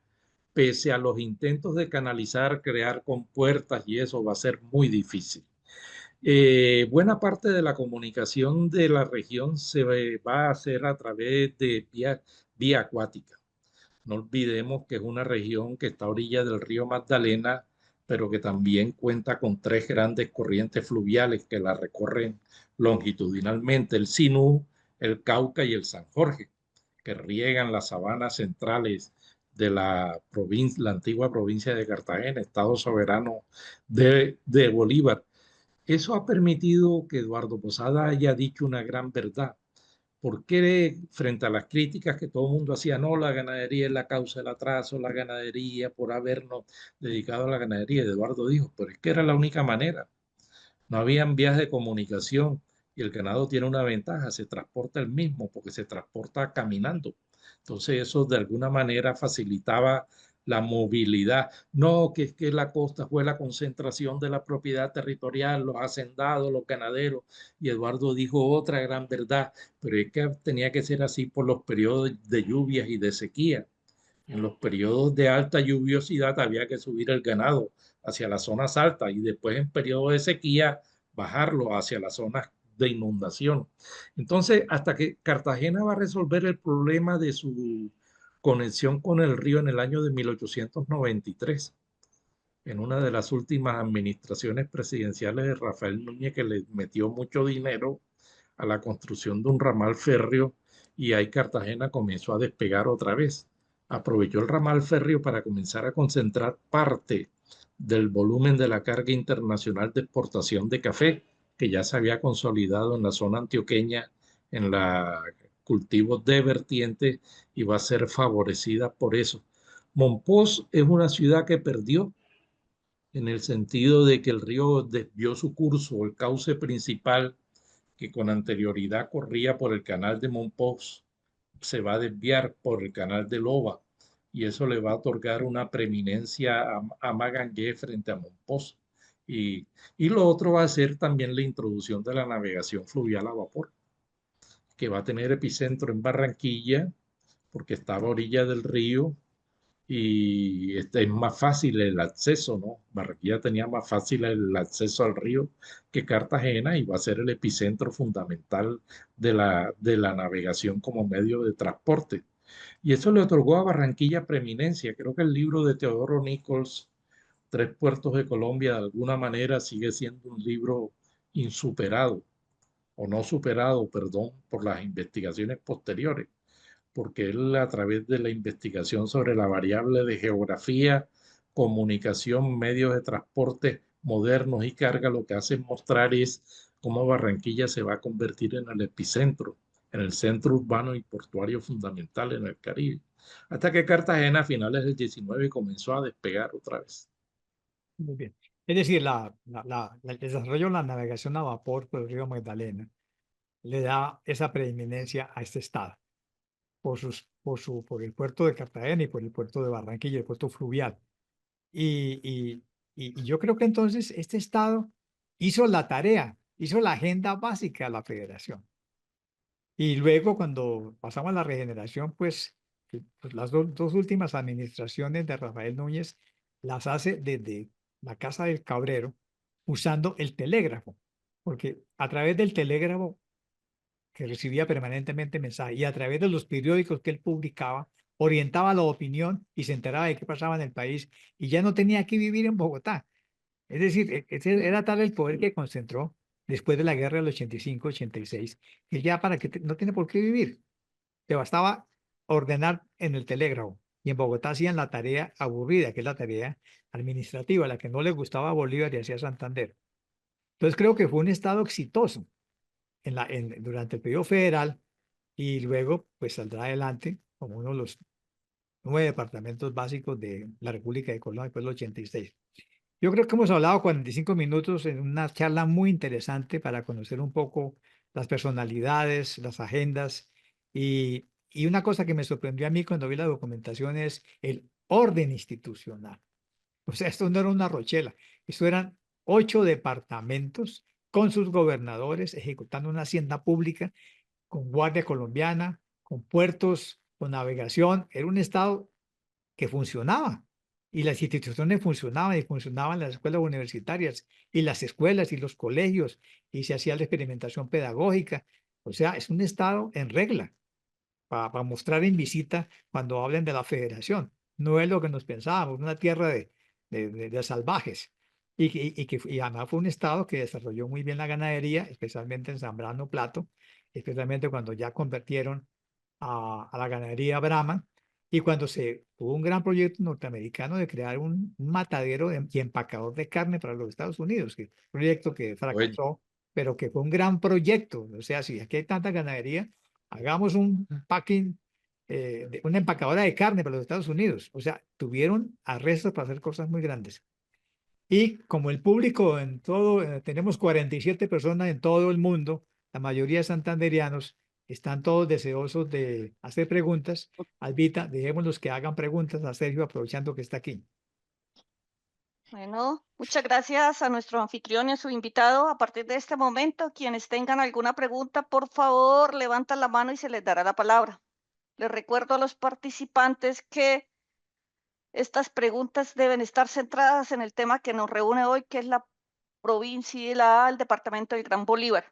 [SPEAKER 3] pese a los intentos de canalizar, crear compuertas y eso va a ser muy difícil. Buena parte de la comunicación de la región se va a hacer a través de vía acuática. No olvidemos que es una región que está a orilla del río Magdalena, pero que también cuenta con tres grandes corrientes fluviales que la recorren longitudinalmente, el Sinú, el Cauca y el San Jorge, que riegan las sabanas centrales de la antigua provincia de Cartagena, estado soberano de Bolívar. Eso ha permitido que Eduardo Posada haya dicho una gran verdad. ¿Por qué frente a las críticas que todo el mundo hacía, no, la ganadería es la causa del atraso, la ganadería por habernos dedicado a la ganadería? Eduardo dijo, pero es que era la única manera. No habían vías de comunicación y el ganado tiene una ventaja, se transporta el mismo porque se transporta caminando. Entonces eso de alguna manera facilitaba la movilidad. No, que es que la costa fue la concentración de la propiedad territorial, los hacendados, los ganaderos. Y Eduardo dijo otra gran verdad, pero es que tenía que ser así por los periodos de lluvias y de sequía. En los periodos de alta lluviosidad había que subir el ganado hacia las zonas altas y después en periodos de sequía bajarlo hacia las zonas de inundación. Entonces, hasta que Cartagena va a resolver el problema de su conexión con el río en el año de 1893, en una de las últimas administraciones presidenciales de Rafael Núñez, que le metió mucho dinero a la construcción de un ramal férreo, y ahí Cartagena comenzó a despegar otra vez. Aprovechó el ramal férreo para comenzar a concentrar parte del volumen de la carga internacional de exportación de café, que ya se había consolidado en la zona antioqueña, en la cultivos de vertiente, y va a ser favorecida por eso. Monpós es una ciudad que perdió en el sentido de que el río desvió su curso, el cauce principal que con anterioridad corría por el canal de Monpós, se va a desviar por el canal de Loba y eso le va a otorgar una preeminencia a Magangué frente a Monpós. Y lo otro va a ser también la introducción de la navegación fluvial a vapor, que va a tener epicentro en Barranquilla, porque estaba a orilla del río y es más fácil el acceso, ¿no? Barranquilla tenía más fácil el acceso al río que Cartagena y va a ser el epicentro fundamental de la navegación como medio de transporte. Y eso le otorgó a Barranquilla preeminencia. Creo que el libro de Teodoro Nichols, Tres Puertos de Colombia, de alguna manera sigue siendo un libro insuperado o no superado, perdón, por las investigaciones posteriores porque él a través de la investigación sobre la variable de geografía, comunicación, medios de transporte modernos y carga, lo que hace es mostrar es cómo Barranquilla se va a convertir en el epicentro, en el centro urbano y portuario fundamental en el Caribe. Hasta que Cartagena a finales del 19 comenzó a despegar otra vez.
[SPEAKER 2] Muy bien. Es decir, el desarrollo de la navegación a vapor por el río Magdalena le da esa preeminencia a este estado por el puerto de Cartagena y por el puerto de Barranquilla, el puerto fluvial. Y, y, y yo creo que entonces este estado hizo la tarea, hizo la agenda básica de la federación. Y luego cuando pasamos a la regeneración, pues las dos últimas administraciones de Rafael Núñez las hace desde la Casa del Cabrero usando el telégrafo, porque a través del telégrafo que recibía permanentemente mensajes y a través de los periódicos que él publicaba, orientaba la opinión y se enteraba de qué pasaba en el país y ya no tenía que vivir en Bogotá. Es decir, era tal el poder que concentró después de la guerra del 85-86, que ya no tiene por qué vivir. Le bastaba ordenar en el telégrafo. Y en Bogotá hacían la tarea aburrida, que es la tarea administrativa, la que no le gustaba a Bolívar y hacía Santander. Entonces creo que fue un estado exitoso durante el periodo federal y luego pues saldrá adelante como uno de los 9 departamentos básicos de la República de Colombia después del 86. Yo creo que hemos hablado 45 minutos en una charla muy interesante para conocer un poco las personalidades, las agendas y una cosa que me sorprendió a mí cuando vi la documentación es el orden institucional. O sea, esto no era una Rochela, esto eran 8 departamentos con sus gobernadores ejecutando una hacienda pública con Guardia Colombiana, con puertos, con navegación. Era un estado que funcionaba y las instituciones funcionaban y funcionaban las escuelas universitarias y las escuelas y los colegios y se hacía la experimentación pedagógica. O sea, es un estado en regla para mostrar en visita cuando hablen de la federación. No es lo que nos pensábamos, una tierra de salvajes. Y además fue un estado que desarrolló muy bien la ganadería, especialmente en Zambrano Plato, especialmente cuando ya convirtieron a la ganadería Brahma y cuando se hubo un gran proyecto norteamericano de crear un matadero y empacador de carne para los Estados Unidos, que un proyecto que
[SPEAKER 3] Oye,
[SPEAKER 2] fracasó, pero que fue un gran proyecto. O sea, si aquí hay tanta ganadería, hagamos un packing, una empacadora de carne para los Estados Unidos. O sea, tuvieron arrestos para hacer cosas muy grandes. Y como el público en todo, tenemos 47 personas en todo el mundo, la mayoría santanderianos, están todos deseosos de hacer preguntas. Albita, dejémoslos que hagan preguntas a Sergio aprovechando que está aquí.
[SPEAKER 1] Bueno, muchas gracias a nuestro anfitrión y a su invitado. A partir de este momento, quienes tengan alguna pregunta, por favor, levantan la mano y se les dará la palabra. Les recuerdo a los participantes que estas preguntas deben estar centradas en el tema que nos reúne hoy, que es la provincia, el departamento del Gran Bolívar,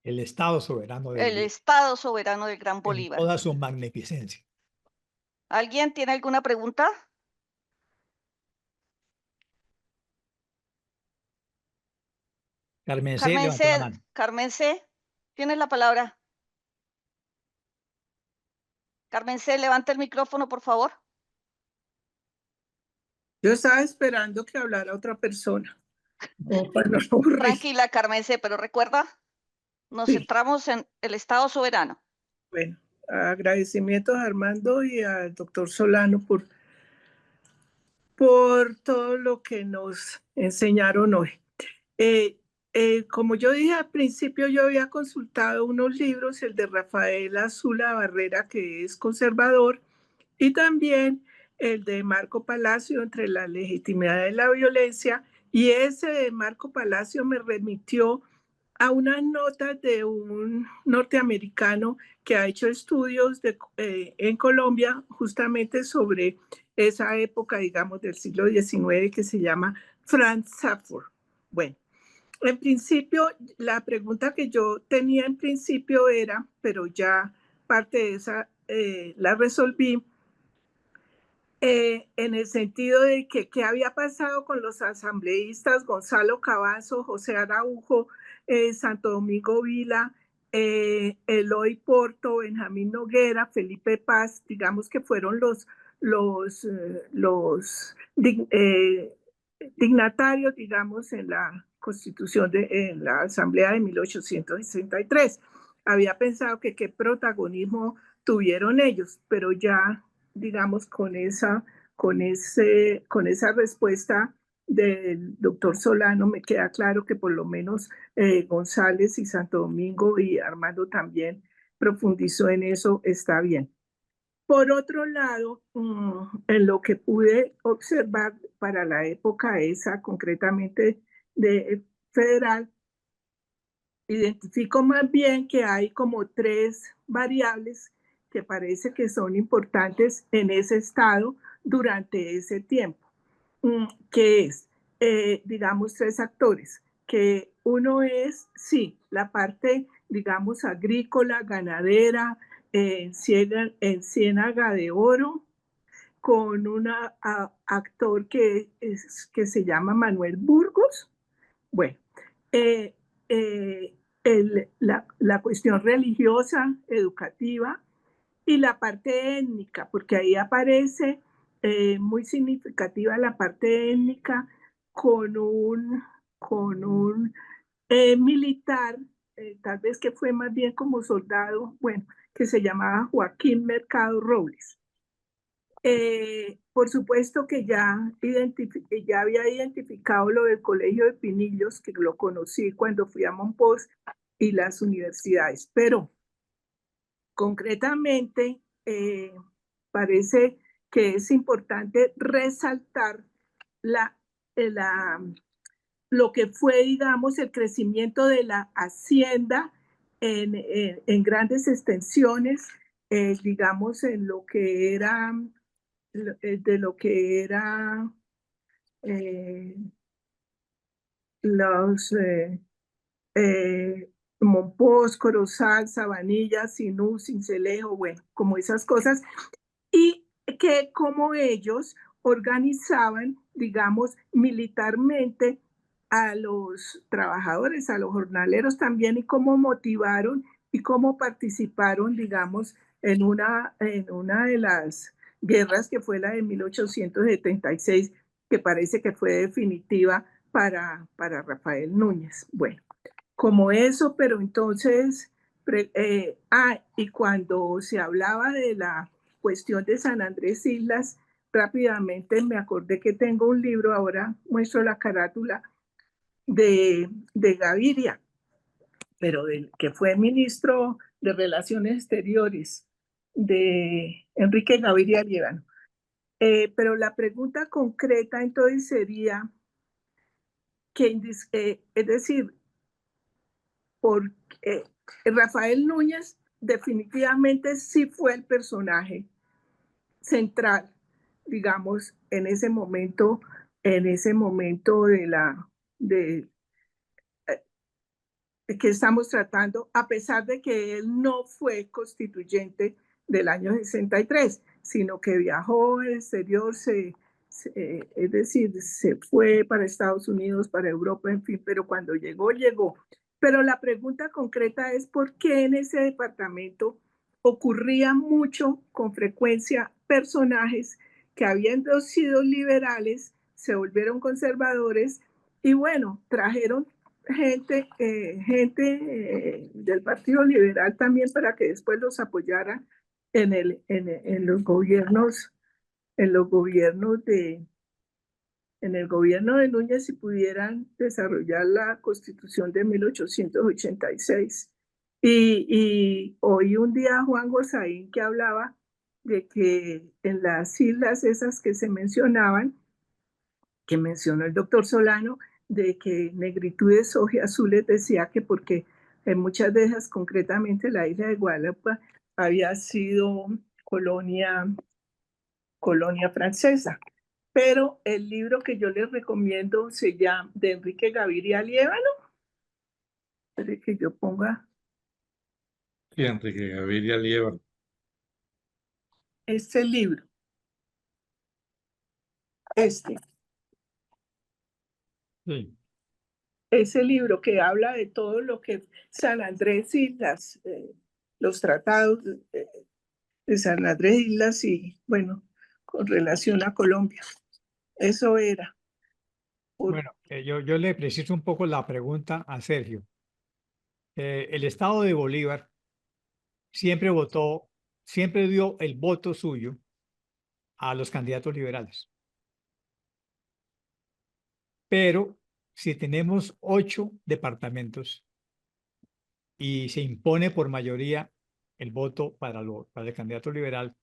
[SPEAKER 2] El Estado soberano del
[SPEAKER 1] el
[SPEAKER 2] Bolívar,
[SPEAKER 1] Estado soberano del Gran
[SPEAKER 2] en
[SPEAKER 1] Bolívar.
[SPEAKER 2] toda su magnificencia.
[SPEAKER 1] ¿Alguien tiene alguna pregunta?
[SPEAKER 2] Carmen C.
[SPEAKER 1] Carmen
[SPEAKER 2] levantó la
[SPEAKER 1] C.,
[SPEAKER 2] mano.
[SPEAKER 1] Carmen C., tienes la palabra. Carmen C., levanta el micrófono, por favor.
[SPEAKER 4] Yo estaba esperando que hablara otra persona, como para no aburrir.
[SPEAKER 1] Tranquila, Carmen C., pero recuerda, nos
[SPEAKER 4] Sí.
[SPEAKER 1] centramos en el Estado soberano.
[SPEAKER 4] Bueno, agradecimientos a Armando y al doctor Solano por todo lo que nos enseñaron hoy. Como yo dije al principio, yo había consultado unos libros, el de Rafael Azula Barrera, que es conservador, y también el de Marco Palacio, Entre la legitimidad de la violencia, y ese de Marco Palacio me remitió a unas notas de un norteamericano que ha hecho estudios en Colombia justamente sobre esa época, digamos, del siglo XIX, que se llama Franz Safford. Bueno, en principio, la pregunta que yo tenía en principio era, pero ya parte de esa la resolví, en el sentido de que qué había pasado con los asambleístas Gonzalo Cavazo, José Araujo, Santo Domingo Vila, Eloy Porto, Benjamín Noguera, Felipe Paz, digamos que fueron los dignatarios, digamos, en la Constitución, en la Asamblea de 1863. Había pensado que qué protagonismo tuvieron ellos, pero ya, digamos, con esa respuesta del doctor Solano me queda claro que por lo menos González y Santo Domingo y Armando también profundizó en eso, está bien. Por otro lado, en lo que pude observar para la época esa, concretamente de federal, identifico más bien que hay como 3 variables que parece que son importantes en ese estado durante ese tiempo, que es, digamos, 3 actores, que uno es, sí, la parte, digamos, agrícola, ganadera, en Ciénaga de Oro, con un actor que se llama Manuel Burgos. Bueno, eh, eh, la cuestión religiosa, educativa y la parte étnica, porque ahí aparece muy significativa la parte étnica con un militar, tal vez que fue más bien como soldado, bueno, que se llamaba Joaquín Mercado Robles. Por supuesto que ya había identificado lo del Colegio de Pinillos, que lo conocí cuando fui a Monpós, y las universidades, pero concretamente parece que es importante resaltar lo que fue, digamos, el crecimiento de la hacienda en grandes extensiones, digamos, en lo que era, de lo que era los Monpós, Corozal, Sabanilla, Sinú, Sincelejo, bueno, como esas cosas, y que como ellos organizaban, digamos, militarmente a los trabajadores, a los jornaleros también, y cómo motivaron y cómo participaron, digamos, en una de las guerras que fue la de 1876, que parece que fue definitiva para Rafael Núñez. Bueno, como eso, pero entonces, y cuando se hablaba de la cuestión de San Andrés Islas, rápidamente me acordé que tengo un libro, ahora muestro la carátula, de Gaviria, pero que fue ministro de Relaciones Exteriores, de Enrique Gaviria Líbano. Pero la pregunta concreta entonces sería, es decir, porque Rafael Núñez definitivamente sí fue el personaje central, digamos, en ese momento de que estamos tratando, a pesar de que él no fue constituyente del año 63, sino que viajó al exterior, es decir, se fue para Estados Unidos, para Europa, en fin, pero cuando llegó, llegó. Pero la pregunta concreta es por qué en ese departamento ocurría mucho, con frecuencia, personajes que habiendo sido liberales, se volvieron conservadores y bueno, trajeron gente del Partido Liberal también para que después los apoyaran en los gobiernos, en el gobierno de Núñez, y pudieran desarrollar la Constitución de 1886. Y oí un día a Juan Gosaín que hablaba de que en las islas esas que se mencionaban, que mencionó el doctor Solano, de que negritudes ojiazules, decía que porque en muchas de esas, concretamente la isla de Guadalupe, había sido colonia francesa. Pero el libro que yo les recomiendo se llama, de Enrique Gaviria Líbano, para que yo ponga
[SPEAKER 3] Sí, Enrique Gaviria Líbano.
[SPEAKER 4] este libro,
[SPEAKER 2] Sí.
[SPEAKER 4] ese libro que habla de todo lo que San Andrés Islas, los tratados de San Andrés Islas y, bueno, con relación a Colombia. Eso era.
[SPEAKER 2] Bueno, yo le preciso un poco la pregunta a Sergio. El Estado de Bolívar siempre dio el voto suyo a los candidatos liberales. Pero si tenemos 8 departamentos y se impone por mayoría el voto para el candidato liberal,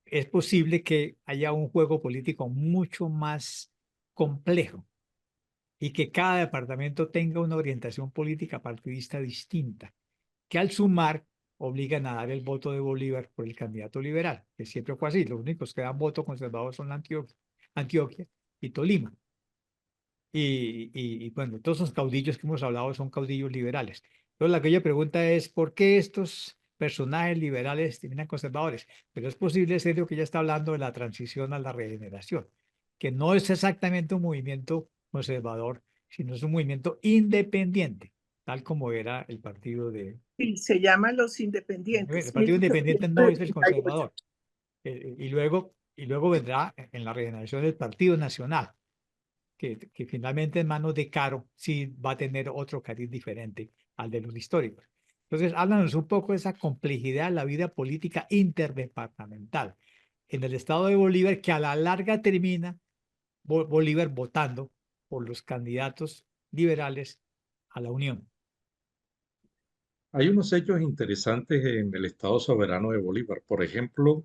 [SPEAKER 2] es posible que haya un juego político mucho más complejo y que cada departamento tenga una orientación política partidista distinta, que al sumar obligan a dar el voto de Bolívar por el candidato liberal, que siempre fue así. Los únicos que dan voto conservador son Antioquia y Tolima. Y bueno, todos esos caudillos que hemos hablado son caudillos liberales. Entonces, la aquella pregunta es, ¿por qué estos personajes liberales terminan conservadores? Pero es posible, Sergio, que ya está hablando de la transición a la regeneración, que no es exactamente un movimiento conservador, sino es un movimiento independiente, tal como era el partido de...
[SPEAKER 4] Sí, se llaman los independientes.
[SPEAKER 2] El partido independiente no es el
[SPEAKER 4] 1878.
[SPEAKER 2] conservador. Y luego vendrá en la regeneración del Partido Nacional, que finalmente en manos de Caro sí va a tener otro cariz diferente al de los históricos. Entonces, háblanos un poco de esa complejidad de la vida política interdepartamental. en el estado de Bolívar que a la larga termina Bolívar votando por los candidatos liberales a la Unión.
[SPEAKER 3] Hay unos hechos interesantes en el Estado soberano de Bolívar. Por ejemplo,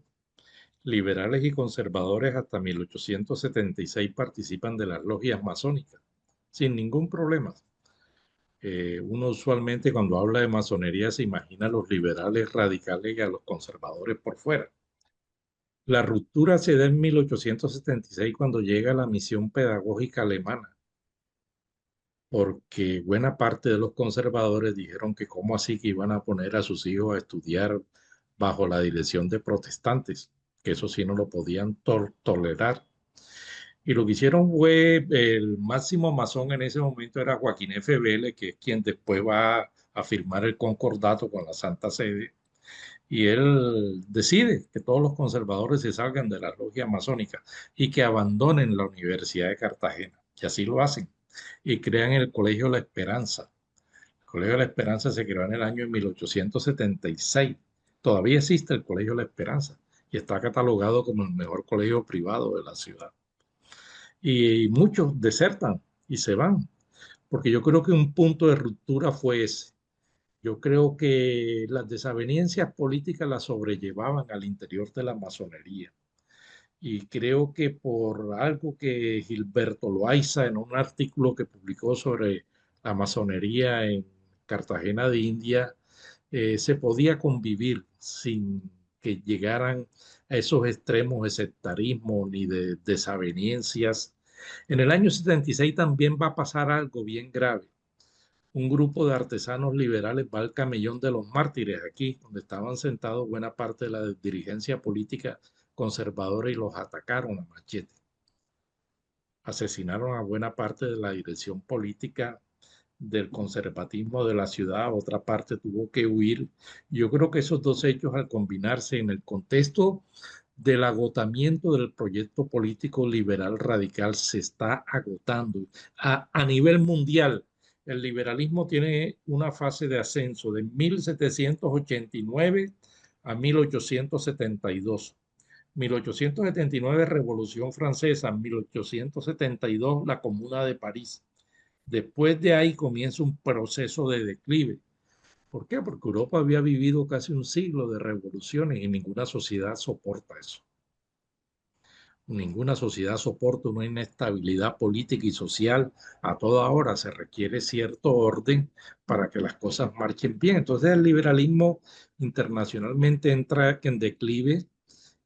[SPEAKER 3] liberales y conservadores hasta 1876 participan de las logias masónicas, sin ningún problema. Uno usualmente cuando habla de masonería se imagina a los liberales radicales y a los conservadores por fuera. La ruptura se da en 1876 cuando llega la misión pedagógica alemana, porque buena parte de los conservadores dijeron que cómo así que iban a poner a sus hijos a estudiar bajo la dirección de protestantes, que eso sí no lo podían tolerar. Y lo que hicieron fue, el máximo masón en ese momento era Joaquín F. Vélez, que es quien después va a firmar el concordato con la Santa Sede, y él decide que todos los conservadores se salgan de la logia masónica y que abandonen la Universidad de Cartagena. Y así lo hacen. Y crean el Colegio La Esperanza. El Colegio La Esperanza se creó en el año 1876. Todavía existe el Colegio La Esperanza y está catalogado como el mejor colegio privado de la ciudad. Y muchos desertan y se van, porque yo creo que un punto de ruptura fue ese. Yo creo que las desavenencias políticas las sobrellevaban al interior de la masonería. Y creo que por algo que Gilberto Loaiza, en un artículo que publicó sobre la masonería en Cartagena de India, se podía convivir sin que llegaran a esos extremos de sectarismo ni de desavenencias. En el año 76 también va a pasar algo bien grave. Un grupo de artesanos liberales va al Camellón de los Mártires, aquí, donde estaban sentados buena parte de la dirigencia política conservadora, y los atacaron a machete. Asesinaron a buena parte de la dirección política del conservatismo de la ciudad, otra parte tuvo que huir. Yo creo que esos dos hechos, al combinarse en el contexto del agotamiento del proyecto político liberal radical, se está agotando a nivel mundial. El liberalismo tiene una fase de ascenso de 1789 a 1872. 1879, Revolución Francesa. 1872, la Comuna de París. Después de ahí comienza un proceso de declive. ¿Por qué? Porque Europa había vivido casi un siglo de revoluciones y ninguna sociedad soporta eso. Ninguna sociedad soporta una inestabilidad política y social a toda hora. Se requiere cierto orden para que las cosas marchen bien. Entonces el liberalismo internacionalmente entra en declive.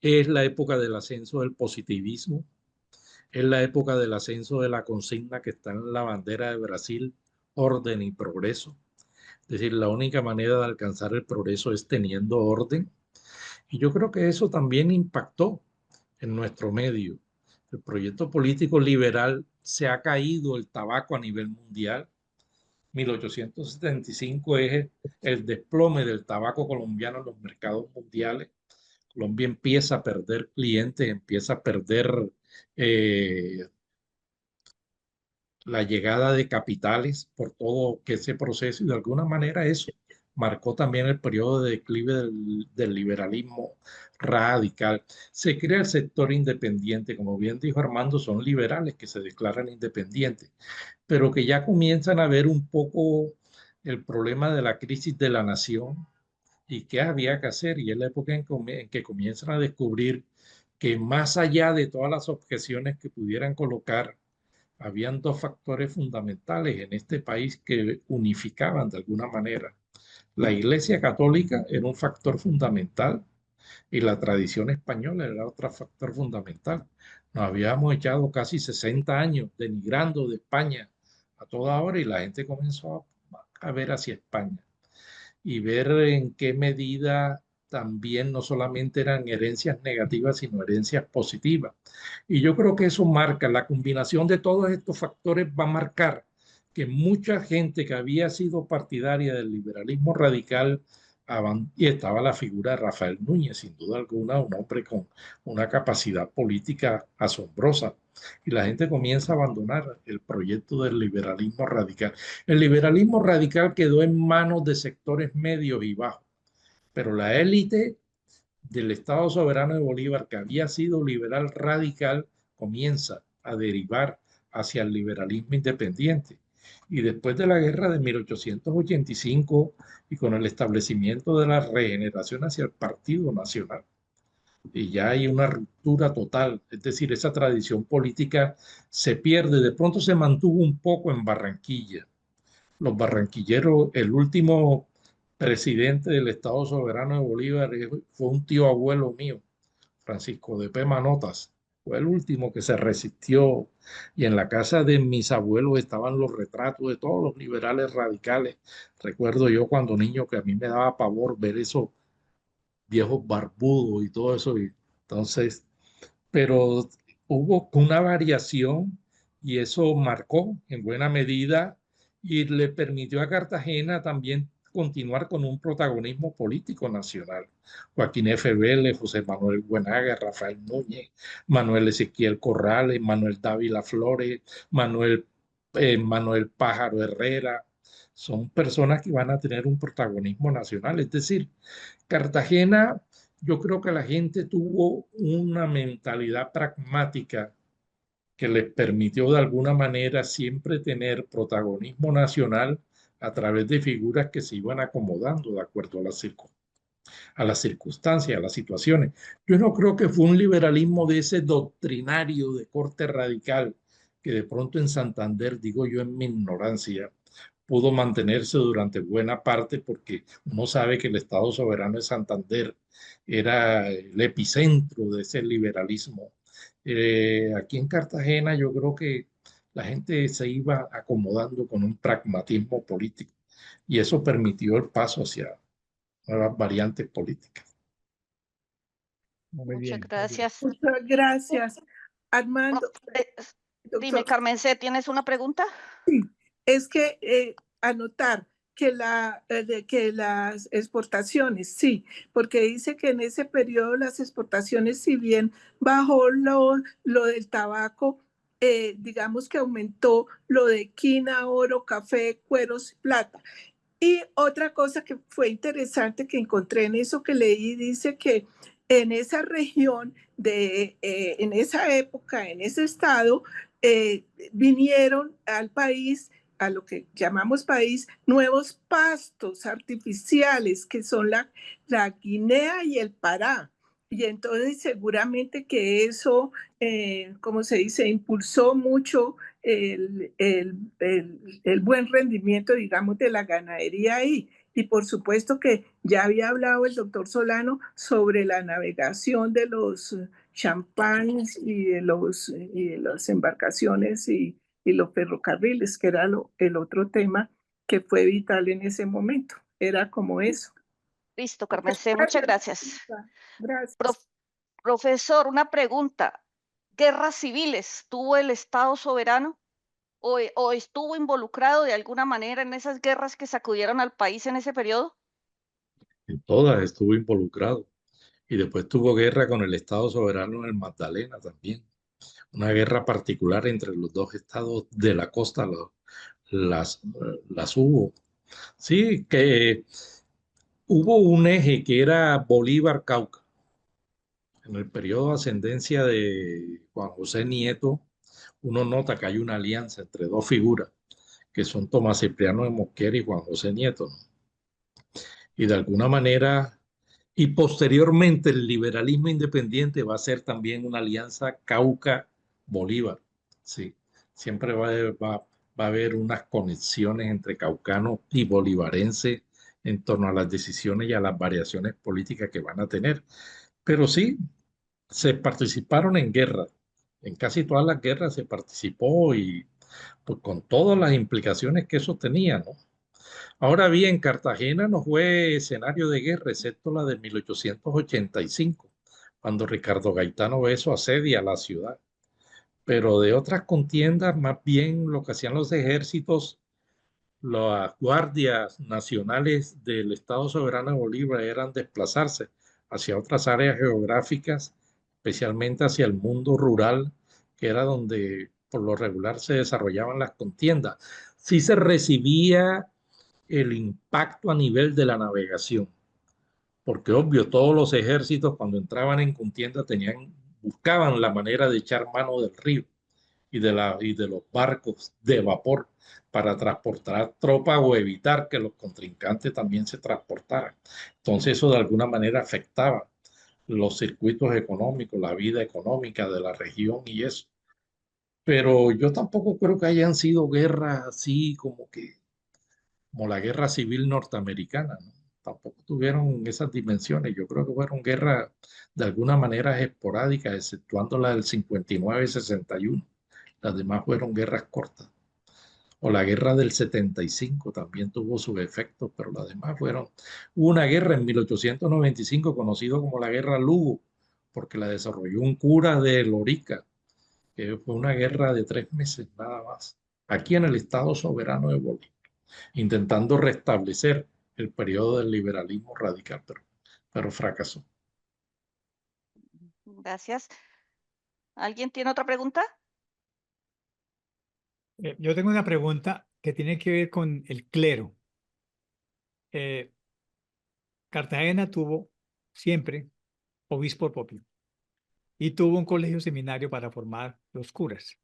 [SPEAKER 3] Es la época del ascenso del positivismo. Es la época del ascenso de la consigna que está en la bandera de Brasil: orden y progreso. Es decir, la única manera de alcanzar el progreso es teniendo orden. Y yo creo que eso también impactó en nuestro medio. El proyecto político liberal se ha caído el tabaco a nivel mundial. 1875 es el desplome del tabaco colombiano en los mercados mundiales. Colombia empieza a perder clientes, empieza a perder la llegada de capitales por todo ese proceso, y de alguna manera eso marcó también el periodo de declive del liberalismo radical. Se crea el sector independiente, como bien dijo Armando, son liberales que se declaran independientes, pero que ya comienzan a ver un poco el problema de la crisis de la nación y qué había que hacer, y es la época en que comienzan a descubrir que más allá de todas las objeciones que pudieran colocar, habían dos factores fundamentales en este país que unificaban de alguna manera. La Iglesia Católica era un factor fundamental y la tradición española era otro factor fundamental. Nos habíamos echado casi 60 años denigrando de España a toda hora, y la gente comenzó a ver hacia España y ver en qué medida también no solamente eran herencias negativas, sino herencias positivas. Y yo creo que eso marca, la combinación de todos estos factores va a marcar que mucha gente que había sido partidaria del liberalismo radical, y estaba la figura de Rafael Núñez, sin duda alguna, un hombre con una capacidad política asombrosa, y la gente comienza a abandonar el proyecto del liberalismo radical. El liberalismo radical quedó en manos de sectores medios y bajos, pero la élite del Estado soberano de Bolívar, que había sido liberal radical, comienza a derivar hacia el liberalismo independiente. Y después de la guerra de 1885 y con el establecimiento de la regeneración hacia el Partido Nacional, y ya hay una ruptura total, es decir, esa tradición política se pierde, de pronto se mantuvo un poco en Barranquilla. Los barranquilleros, el último presidente del Estado Soberano de Bolívar fue un tío abuelo mío, Francisco de P. Manotas. Fue el último que se resistió y en la casa de mis abuelos estaban los retratos de todos los liberales radicales. Recuerdo yo cuando niño que a mí me daba pavor ver esos viejos barbudos y todo eso. Y entonces, pero hubo una variación y eso marcó en buena medida y le permitió a Cartagena también continuar con un protagonismo político nacional. Joaquín F. Vélez, José Manuel Buenaga, Rafael Núñez, Manuel Ezequiel Corrales, Manuel Dávila Flores, Manuel Pájaro Herrera, son personas que van a tener un protagonismo nacional. Es decir, Cartagena, yo creo que la gente tuvo una mentalidad pragmática que les permitió de alguna manera siempre tener protagonismo nacional a través de figuras que se iban acomodando de acuerdo a las circunstancias, a las situaciones. Yo no creo que fue un liberalismo de ese doctrinario de corte radical que de pronto en Santander, digo yo en mi ignorancia, pudo mantenerse durante buena parte porque uno sabe que el Estado soberano de Santander era el epicentro de ese liberalismo. Aquí en Cartagena yo creo que la gente se iba acomodando con un pragmatismo político y eso permitió el paso hacia nuevas variantes políticas.
[SPEAKER 2] Muy
[SPEAKER 1] Muchas
[SPEAKER 2] bien, muy bien.
[SPEAKER 1] gracias.
[SPEAKER 4] Muchas gracias, Armando.
[SPEAKER 1] Dime,
[SPEAKER 4] Doctor,
[SPEAKER 1] Carmen C., ¿tienes una pregunta?
[SPEAKER 4] sí, es que anotar que, que las exportaciones, sí, porque dice que en ese periodo las exportaciones, si bien bajó lo del tabaco, digamos que aumentó lo de quina, oro, café, cueros, plata. Y otra cosa que fue interesante que encontré en eso que leí, dice que en esa región, en esa época, en ese estado, vinieron al país, a lo que llamamos país, nuevos pastos artificiales, que son la guinea y el pará. Y entonces seguramente que eso, como se dice, impulsó mucho el buen rendimiento, digamos, de la ganadería ahí. Y por supuesto que ya había hablado el doctor Solano sobre la navegación de los champáns y de las embarcaciones y los ferrocarriles, que era el otro tema que fue vital en ese momento. Era como eso.
[SPEAKER 1] Listo, Carmen C., muchas gracias.
[SPEAKER 4] Gracias.
[SPEAKER 1] Profesor, una pregunta. ¿Guerras civiles tuvo el Estado soberano o estuvo involucrado de alguna manera en esas guerras que sacudieron al país en ese periodo?
[SPEAKER 3] En todas estuvo involucrado. Y después tuvo guerra con el Estado soberano en el Magdalena también. Una guerra particular entre los dos estados de la costa, las hubo. Sí, que hubo un eje que era Bolívar-Cauca. En el periodo de ascendencia de Juan José Nieto, uno nota que hay una alianza entre dos figuras, que son Tomás Cipriano de Mosquera y Juan José Nieto, ¿no? Y de alguna manera, y posteriormente el liberalismo independiente va a ser también una alianza Cauca-Bolívar. Sí, siempre va a haber unas conexiones entre caucanos y bolivarenses en torno a las decisiones y a las variaciones políticas que van a tener. Pero sí, se participaron en guerra. En casi todas las guerras se participó y pues, con todas las implicaciones que eso tenía, ¿no? Ahora bien, Cartagena no fue escenario de guerra, excepto la de 1885, cuando Ricardo Gaetano Beso asedia la ciudad. Pero de otras contiendas, más bien lo que hacían los ejércitos, las guardias nacionales del Estado Soberano de Bolívar eran desplazarse hacia otras áreas geográficas, especialmente hacia el mundo rural, que era donde por lo regular se desarrollaban las contiendas. Sí se recibía el impacto a nivel de la navegación, porque obvio, todos los ejércitos cuando entraban en contienda buscaban la manera de echar mano del río y de los barcos de vapor para transportar tropas o evitar que los contrincantes también se transportaran. Entonces eso de alguna manera afectaba los circuitos económicos, la vida económica de la región y eso. Pero yo tampoco creo que hayan sido guerras así como la guerra civil norteamericana, ¿no? Tampoco tuvieron esas dimensiones. Yo creo que fueron guerras de alguna manera esporádicas, exceptuando la del 59-61. Las demás fueron guerras cortas. O la guerra del 75 también tuvo sus efectos, pero las demás fueron. Hubo una guerra en 1895 conocido como la Guerra Lugo, porque la desarrolló un cura de Lorica, que fue una guerra de 3 meses nada más, aquí en el Estado Soberano de Bolivia, intentando restablecer el periodo del liberalismo radical, pero fracasó.
[SPEAKER 1] Gracias. ¿Alguien tiene otra pregunta?
[SPEAKER 2] Yo tengo una pregunta que tiene que ver con el clero. Cartagena tuvo siempre obispo propio y tuvo un colegio seminario para formar los curas.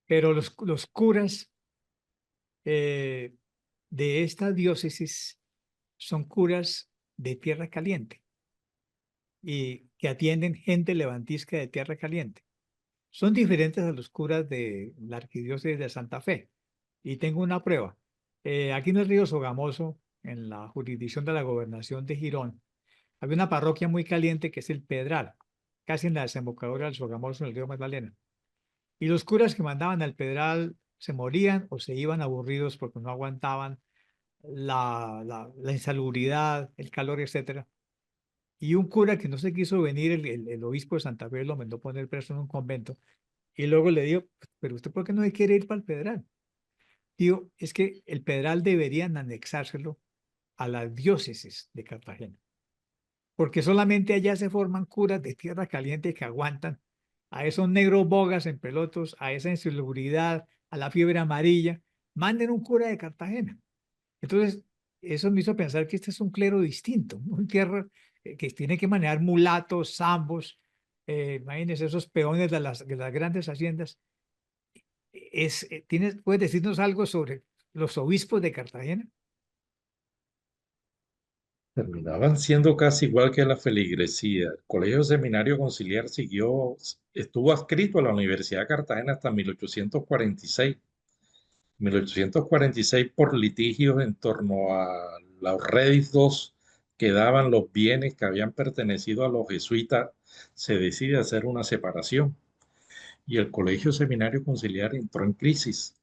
[SPEAKER 2] Pero los curas de esta diócesis son curas de tierra caliente y que atienden gente levantisca de tierra caliente. Son diferentes a los curas de la arquidiócesis de Santa Fe. Y tengo una prueba. Aquí en el río Sogamoso, en la jurisdicción de la gobernación de Girón, había una parroquia muy caliente que es el Pedral, casi en la desembocadura del Sogamoso en el río Magdalena. Y los curas que mandaban al Pedral se morían o se iban aburridos porque no aguantaban la insalubridad, el calor, etcétera. Y un cura que no se quiso venir, el obispo de Santa Fe lo mandó poner preso en un convento. Y luego le digo, pero usted ¿por qué no se quiere ir para el Pedral? Digo, es que el Pedral deberían anexárselo a la diócesis de Cartagena, porque solamente allá se forman curas de tierra caliente que aguantan a esos negros bogas en pelotos, a esa insalubridad, a la fiebre amarilla. Manden un cura de Cartagena. Entonces, eso me hizo pensar que este es un clero distinto, un clero que tiene que manejar mulatos, zambos, imagínense esos peones de las grandes haciendas. ¿Puedes decirnos algo sobre los obispos de Cartagena?
[SPEAKER 3] Terminaban siendo casi igual que la feligresía. El Colegio Seminario Conciliar estuvo adscrito a la Universidad de Cartagena hasta 1846. 1846 por litigios en torno a los réditos que daban los bienes que habían pertenecido a los jesuitas, se decide hacer una separación. Y el Colegio Seminario Conciliar entró en crisis.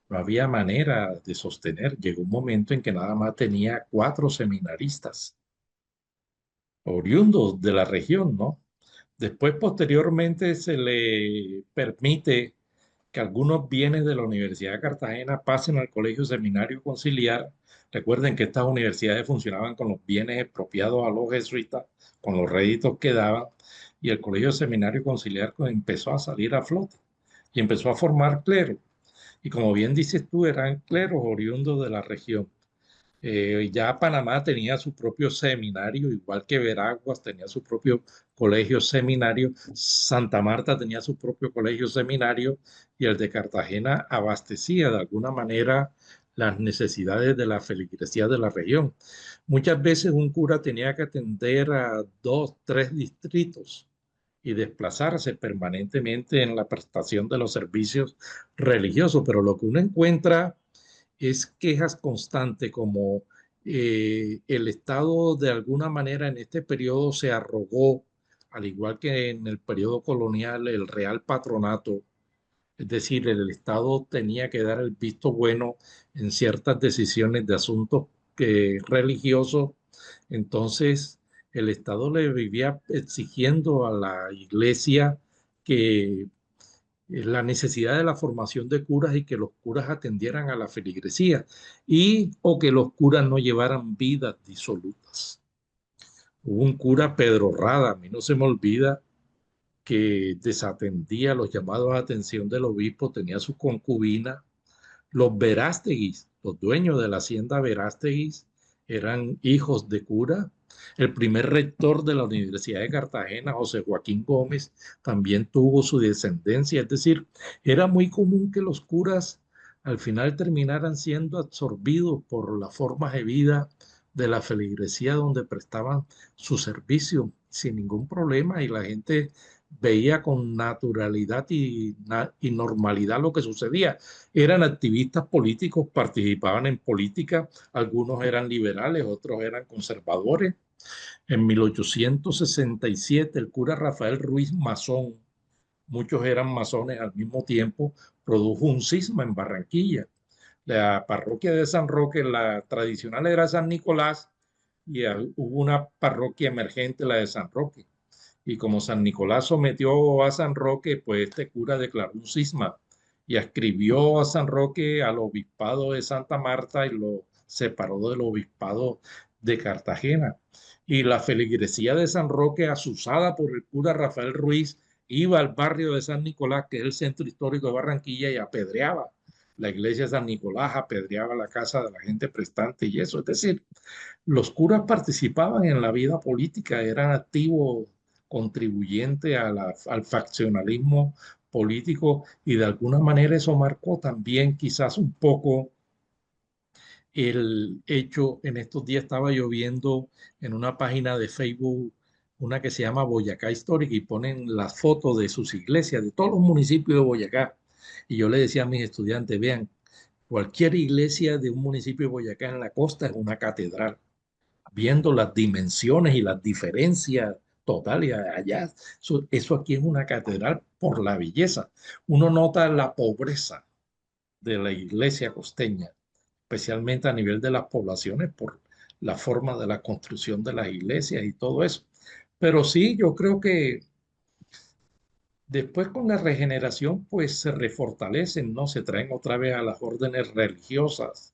[SPEAKER 3] No había manera de sostener. Llegó un momento en que nada más tenía 4 seminaristas oriundos de la región, ¿no? Después, posteriormente, se le permite que algunos bienes de la Universidad de Cartagena pasen al Colegio Seminario Conciliar. Recuerden que estas universidades funcionaban con los bienes expropiados a los jesuitas, con los réditos que daban, y el Colegio Seminario Conciliar empezó a salir a flote y empezó a formar cleros. Y como bien dices tú, eran cleros oriundos de la región. Ya Panamá tenía su propio seminario, igual que Veraguas tenía su propio colegio seminario, Santa Marta tenía su propio colegio seminario y el de Cartagena abastecía de alguna manera las necesidades de la feligresía de la región. Muchas veces un cura tenía que atender a 2, 3 distritos y desplazarse permanentemente en la prestación de los servicios religiosos, pero lo que uno encuentra es quejas constantes como el Estado de alguna manera en este periodo se arrogó, al igual que en el periodo colonial, el Real Patronato, es decir, el Estado tenía que dar el visto bueno en ciertas decisiones de asuntos religiosos. Entonces, el Estado le vivía exigiendo a la iglesia que la necesidad de la formación de curas y que los curas atendieran a la feligresía y o que los curas no llevaran vidas disolutas. Hubo un cura, Pedro Rada, a mí no se me olvida, que desatendía los llamados a atención del obispo, tenía su concubina. Los Verásteguis, los dueños de la hacienda Verásteguis, eran hijos de cura El primer rector de la Universidad de Cartagena, José Joaquín Gómez, también tuvo su descendencia. Es decir, era muy común que los curas al final terminaran siendo absorbidos por las formas de vida de la feligresía donde prestaban su servicio sin ningún problema y la gente veía con naturalidad y normalidad lo que sucedía. Eran activistas políticos, participaban en política, algunos eran liberales, otros eran conservadores. En 1867, el cura Rafael Ruiz Masón, muchos eran masones al mismo tiempo, produjo un cisma en Barranquilla. La parroquia de San Roque, la tradicional era San Nicolás, y hubo una parroquia emergente, la de San Roque. Y como San Nicolás sometió a San Roque, pues este cura declaró un cisma y escribió a San Roque al obispado de Santa Marta y lo separó del obispado de Cartagena. Y la feligresía de San Roque, asusada por el cura Rafael Ruiz, iba al barrio de San Nicolás, que es el centro histórico de Barranquilla, y apedreaba la iglesia de San Nicolás, apedreaba la casa de la gente prestante y eso. Es decir, los curas participaban en la vida política, eran activos contribuyentes al faccionalismo político y de alguna manera eso marcó también quizás un poco el hecho. En estos días estaba lloviendo en una página de Facebook, una que se llama Boyacá Histórica, y ponen las fotos de sus iglesias, de todos los municipios de Boyacá. Y yo le decía a mis estudiantes, vean, cualquier iglesia de un municipio de Boyacá en la costa es una catedral, viendo las dimensiones y las diferencias totales allá. Eso aquí es una catedral por la belleza. Uno nota la pobreza de la iglesia costeña, especialmente a nivel de las poblaciones por la forma de la construcción de las iglesias y todo eso. Pero sí, yo creo que después con la regeneración pues se refortalecen, ¿no? Se traen otra vez a las órdenes religiosas,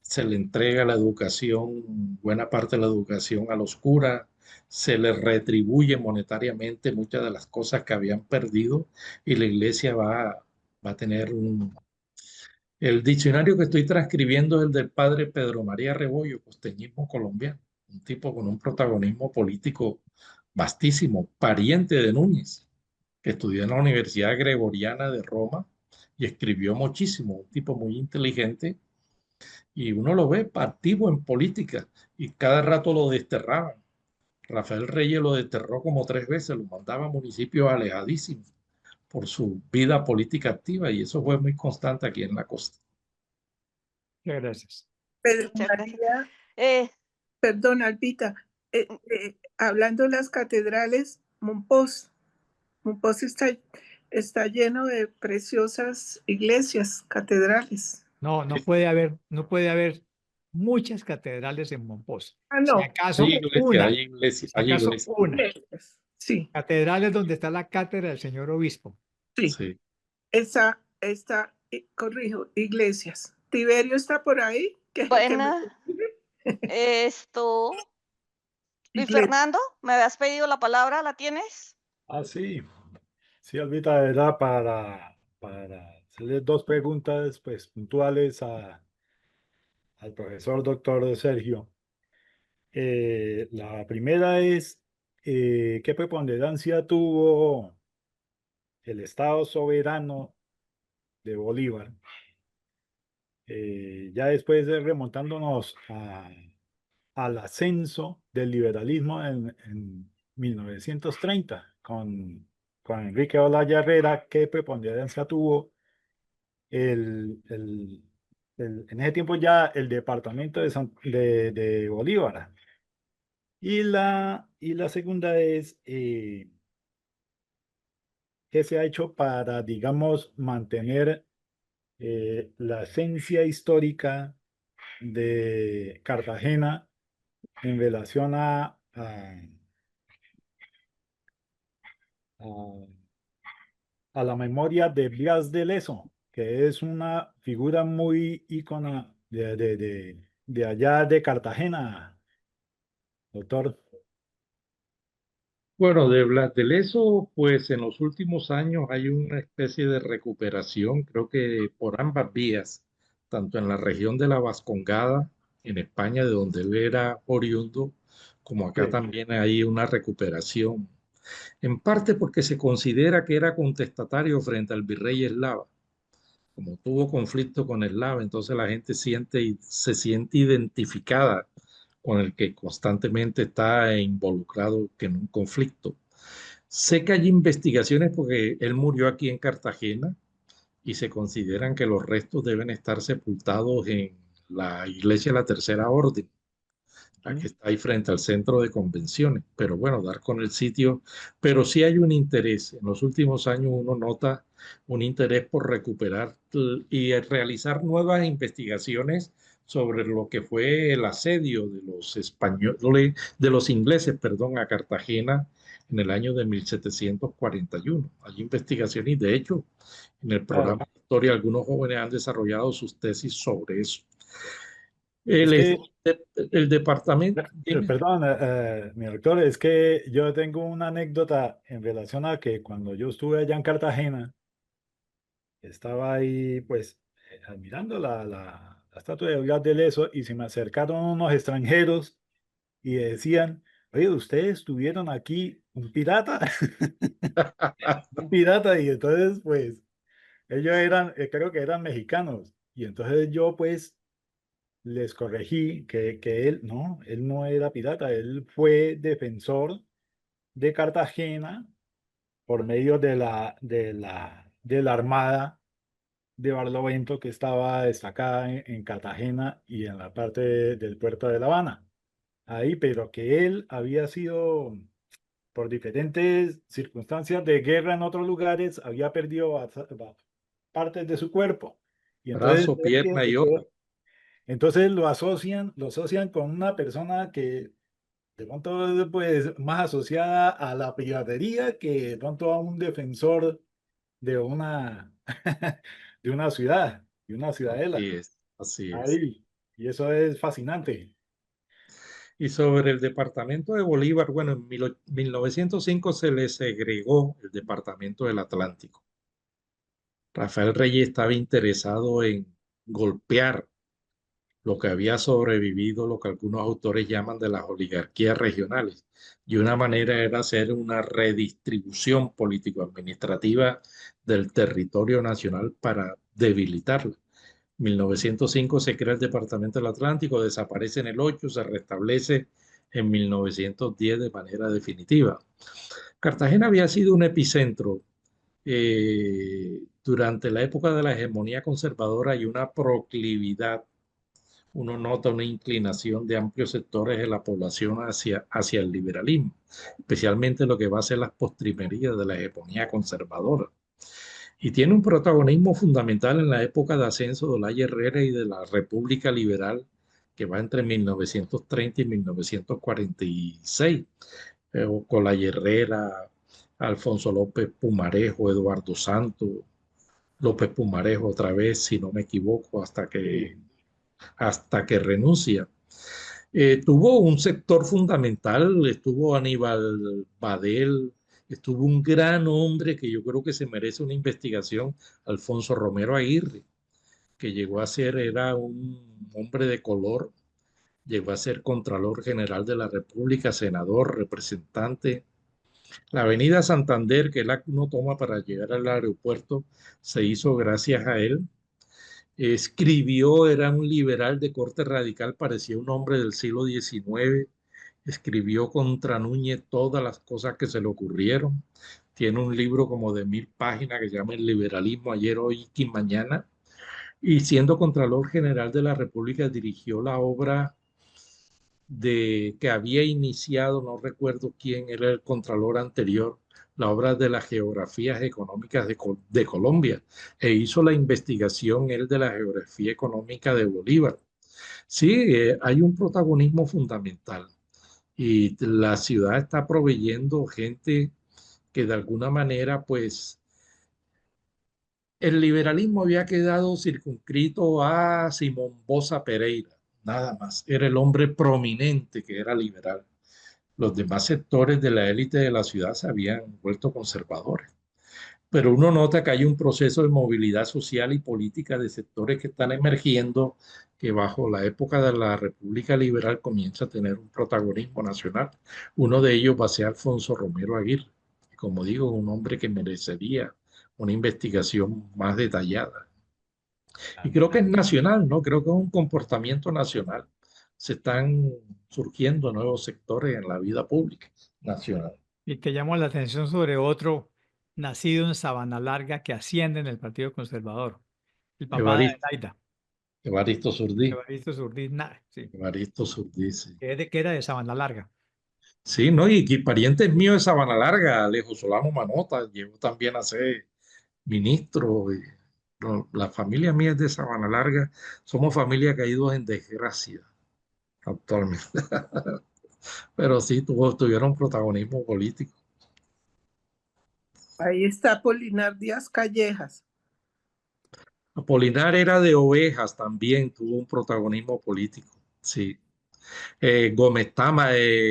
[SPEAKER 3] se le entrega la educación, buena parte de la educación a los curas, se les retribuye monetariamente muchas de las cosas que habían perdido y la iglesia va a tener un... El diccionario que estoy transcribiendo es el del padre Pedro María Rebollo, costeñismo colombiano, un tipo con un protagonismo político vastísimo, pariente de Núñez, que estudió en la Universidad Gregoriana de Roma y escribió muchísimo, un tipo muy inteligente y uno lo ve activo en política y cada rato lo desterraban. Rafael Reyes lo desterró como 3 veces, lo mandaba a municipios alejadísimos por su vida política activa y eso fue muy constante aquí en la costa.
[SPEAKER 2] Muchas gracias.
[SPEAKER 4] Pedro
[SPEAKER 1] Muchas gracias.
[SPEAKER 4] María, perdón, Albita, hablando de las catedrales, Monpós está lleno de preciosas iglesias, catedrales.
[SPEAKER 2] No, no puede haber muchas catedrales en Monpós.
[SPEAKER 4] Ah, no.
[SPEAKER 2] Si acaso
[SPEAKER 3] Hay iglesia,
[SPEAKER 2] una.
[SPEAKER 3] hay iglesia,
[SPEAKER 2] Si
[SPEAKER 3] hay
[SPEAKER 2] acaso
[SPEAKER 3] iglesia.
[SPEAKER 2] una.
[SPEAKER 4] Sí,
[SPEAKER 2] Catedrales donde está la cátedra del señor obispo.
[SPEAKER 4] sí.
[SPEAKER 3] Sí.
[SPEAKER 4] Está, corrijo, iglesias. ¿Tiberio está por ahí?
[SPEAKER 1] Bueno, esto, Luis
[SPEAKER 4] Iglesia.
[SPEAKER 1] Fernando, ¿me habías pedido la palabra? ¿La tienes?
[SPEAKER 5] Ah, sí. Sí, Albita, era para hacerle 2 preguntas pues, puntuales al profesor doctor Sergio. La primera es, ¿qué preponderancia tuvo el Estado soberano de Bolívar? Ya después de remontándonos al ascenso del liberalismo en 1930 con Enrique Olaya Herrera, ¿qué preponderancia tuvo en ese tiempo ya el departamento de Bolívar? Y la segunda es, ¿qué se ha hecho para, digamos, mantener la esencia histórica de Cartagena en relación a- a la memoria de Blas de Lezo, que es una figura muy ícona de allá de Cartagena, doctor?
[SPEAKER 3] Bueno, de Blas de Lezo, pues en los últimos años hay una especie de recuperación, creo que por ambas vías, tanto en la región de la Vascongada, en España, de donde él era oriundo, como acá
[SPEAKER 5] Sí.
[SPEAKER 3] también hay una recuperación, en parte porque se considera que era contestatario frente al virrey Eslava. Como tuvo conflicto con Eslava, entonces la gente se siente identificada con el que constantemente está involucrado en un conflicto. Sé que hay investigaciones porque él murió aquí en Cartagena y se consideran que los restos deben estar sepultados en la iglesia de la Tercera Orden, la que está ahí frente al centro de convenciones. Pero bueno, dar con el sitio, pero sí hay un interés. En los últimos años uno nota un interés por recuperar y realizar nuevas investigaciones sobre lo que fue el asedio de los españoles, de los ingleses, perdón, a Cartagena en el año de 1741. Hay investigaciones y de hecho en el
[SPEAKER 5] Claro.
[SPEAKER 3] programa de historia algunos jóvenes han desarrollado sus tesis sobre eso.
[SPEAKER 5] Es
[SPEAKER 3] El,
[SPEAKER 5] que,
[SPEAKER 3] el departamento, dime.
[SPEAKER 5] perdón, mi doctor, es que yo tengo una anécdota en relación a que cuando yo estuve allá en Cartagena, estaba ahí pues admirando la estatua de Blas de Lezo y se me acercaron unos extranjeros y decían, oye, ¿ustedes tuvieron aquí un pirata? Un pirata y entonces pues ellos eran, creo que eran mexicanos y entonces yo pues les corregí que él no era pirata, él fue defensor de Cartagena por medio de la armada de Barlovento que estaba destacada en Cartagena y en la parte del puerto de La Habana. Ahí, pero que él había sido, por diferentes circunstancias de guerra en otros lugares, había perdido partes de su cuerpo. Y entonces,
[SPEAKER 3] Brazo, pierna y ojo.
[SPEAKER 5] entonces lo asocian con una persona que de pronto es pues, más asociada a la piratería que de pronto a un defensor de una, de una ciudadela.
[SPEAKER 3] Así es, así es.
[SPEAKER 5] Ahí. Y eso es fascinante.
[SPEAKER 3] Y sobre el departamento de Bolívar, bueno, en 1905 se le segregó el departamento del Atlántico. Rafael Reyes estaba interesado en golpear lo que había sobrevivido, lo que algunos autores llaman de las oligarquías regionales. Y una manera era hacer una redistribución político-administrativa del territorio nacional para debilitarla. 1905 se crea el Departamento del Atlántico, desaparece en el 8, se restablece en 1910 de manera definitiva. Cartagena había sido un epicentro durante la época de la hegemonía conservadora y una proclividad. Uno nota una inclinación de amplios sectores de la población hacia el liberalismo, especialmente lo que va a ser las postrimerías de la hegemonía conservadora. Y tiene un protagonismo fundamental en la época de ascenso de Olaya Herrera y de la República Liberal, que va entre 1930 y 1946. Con Olaya Herrera, Alfonso López Pumarejo, Eduardo Santos, López Pumarejo otra vez, si no me equivoco,
[SPEAKER 5] Sí.
[SPEAKER 3] hasta que renuncia. Tuvo un sector fundamental, estuvo Aníbal Badel, estuvo un gran hombre que yo creo que se merece una investigación, Alfonso Romero Aguirre, que llegó a ser, era un hombre de color, llegó a ser Contralor General de la República, senador, representante. La avenida Santander, que es la que uno toma para llegar al aeropuerto, se hizo gracias a él. Escribió, era un liberal de corte radical, parecía un hombre del siglo XIX. Escribió contra Núñez todas las cosas que se le ocurrieron. Tiene un libro como de 1000 páginas que se llama El liberalismo ayer, hoy y mañana. Y siendo Contralor General de la República, dirigió la obra de que había iniciado, no recuerdo quién era el Contralor anterior, la obra de las geografías económicas de Colombia, e hizo la investigación él de la geografía económica de Bolívar. Sí, hay un protagonismo fundamental y la ciudad está proveyendo gente que de alguna manera, pues, el liberalismo había quedado circunscrito a Simón Boza Pereira, nada más. Era el hombre prominente que era liberal. Los demás sectores de la élite de la ciudad se habían vuelto conservadores. pero uno nota que hay un proceso de movilidad social y política de sectores que están emergiendo, que bajo la época de la República Liberal comienza a tener un protagonismo nacional. Uno de ellos va a ser Alfonso Romero Aguirre, que, como digo, un hombre que merecería una investigación más detallada. Y creo que es nacional, ¿no? Creo que es un comportamiento nacional. Se están surgiendo nuevos sectores en la vida pública nacional.
[SPEAKER 2] Y te llamo la atención sobre otro nacido en Sabana Larga que asciende en el Partido Conservador, el papá de
[SPEAKER 3] Evaristo,
[SPEAKER 2] Adelaida,
[SPEAKER 3] Evaristo Surdí.
[SPEAKER 2] Evaristo Surdí, sí,
[SPEAKER 3] Evaristo Surdí, sí.
[SPEAKER 2] que era de Sabana Larga.
[SPEAKER 3] Sí, ¿no? Y parientes míos de Sabana Larga, Alejo Solano Manota, llegó también a ser ministro. No, la familia mía es de Sabana Larga. Somos familia caídos en desgracia actualmente. Pero sí, tuvieron protagonismo político.
[SPEAKER 4] Ahí está Apolinar Díaz Callejas.
[SPEAKER 3] Apolinar era de Ovejas también, tuvo un protagonismo político. Sí. Gómez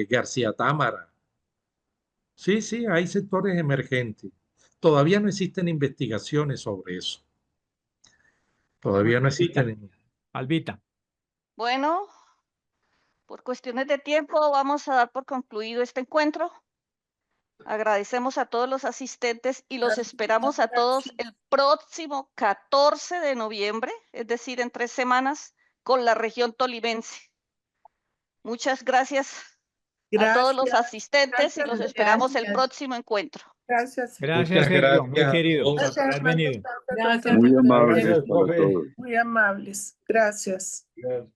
[SPEAKER 3] García Támara. Sí, sí, hay sectores emergentes. Todavía no existen investigaciones sobre eso. Todavía no existen.
[SPEAKER 2] Albita.
[SPEAKER 1] Bueno, por cuestiones de tiempo vamos a dar por concluido este encuentro. Agradecemos a todos los asistentes y los esperamos a todos el próximo 14 de noviembre, es decir, en 3 semanas, con la región tolimense. Muchas gracias a todos los asistentes y los esperamos el próximo encuentro.
[SPEAKER 4] Gracias.
[SPEAKER 2] Gracias,
[SPEAKER 3] Muchas
[SPEAKER 2] Sergio, muy
[SPEAKER 3] gracias a
[SPEAKER 2] querido,
[SPEAKER 3] todos.
[SPEAKER 2] por haber venido.
[SPEAKER 4] Gracias.
[SPEAKER 6] Muy amables
[SPEAKER 5] Gracias,
[SPEAKER 6] para
[SPEAKER 5] profe.
[SPEAKER 6] todos.
[SPEAKER 4] Muy amables. Gracias.
[SPEAKER 5] Gracias.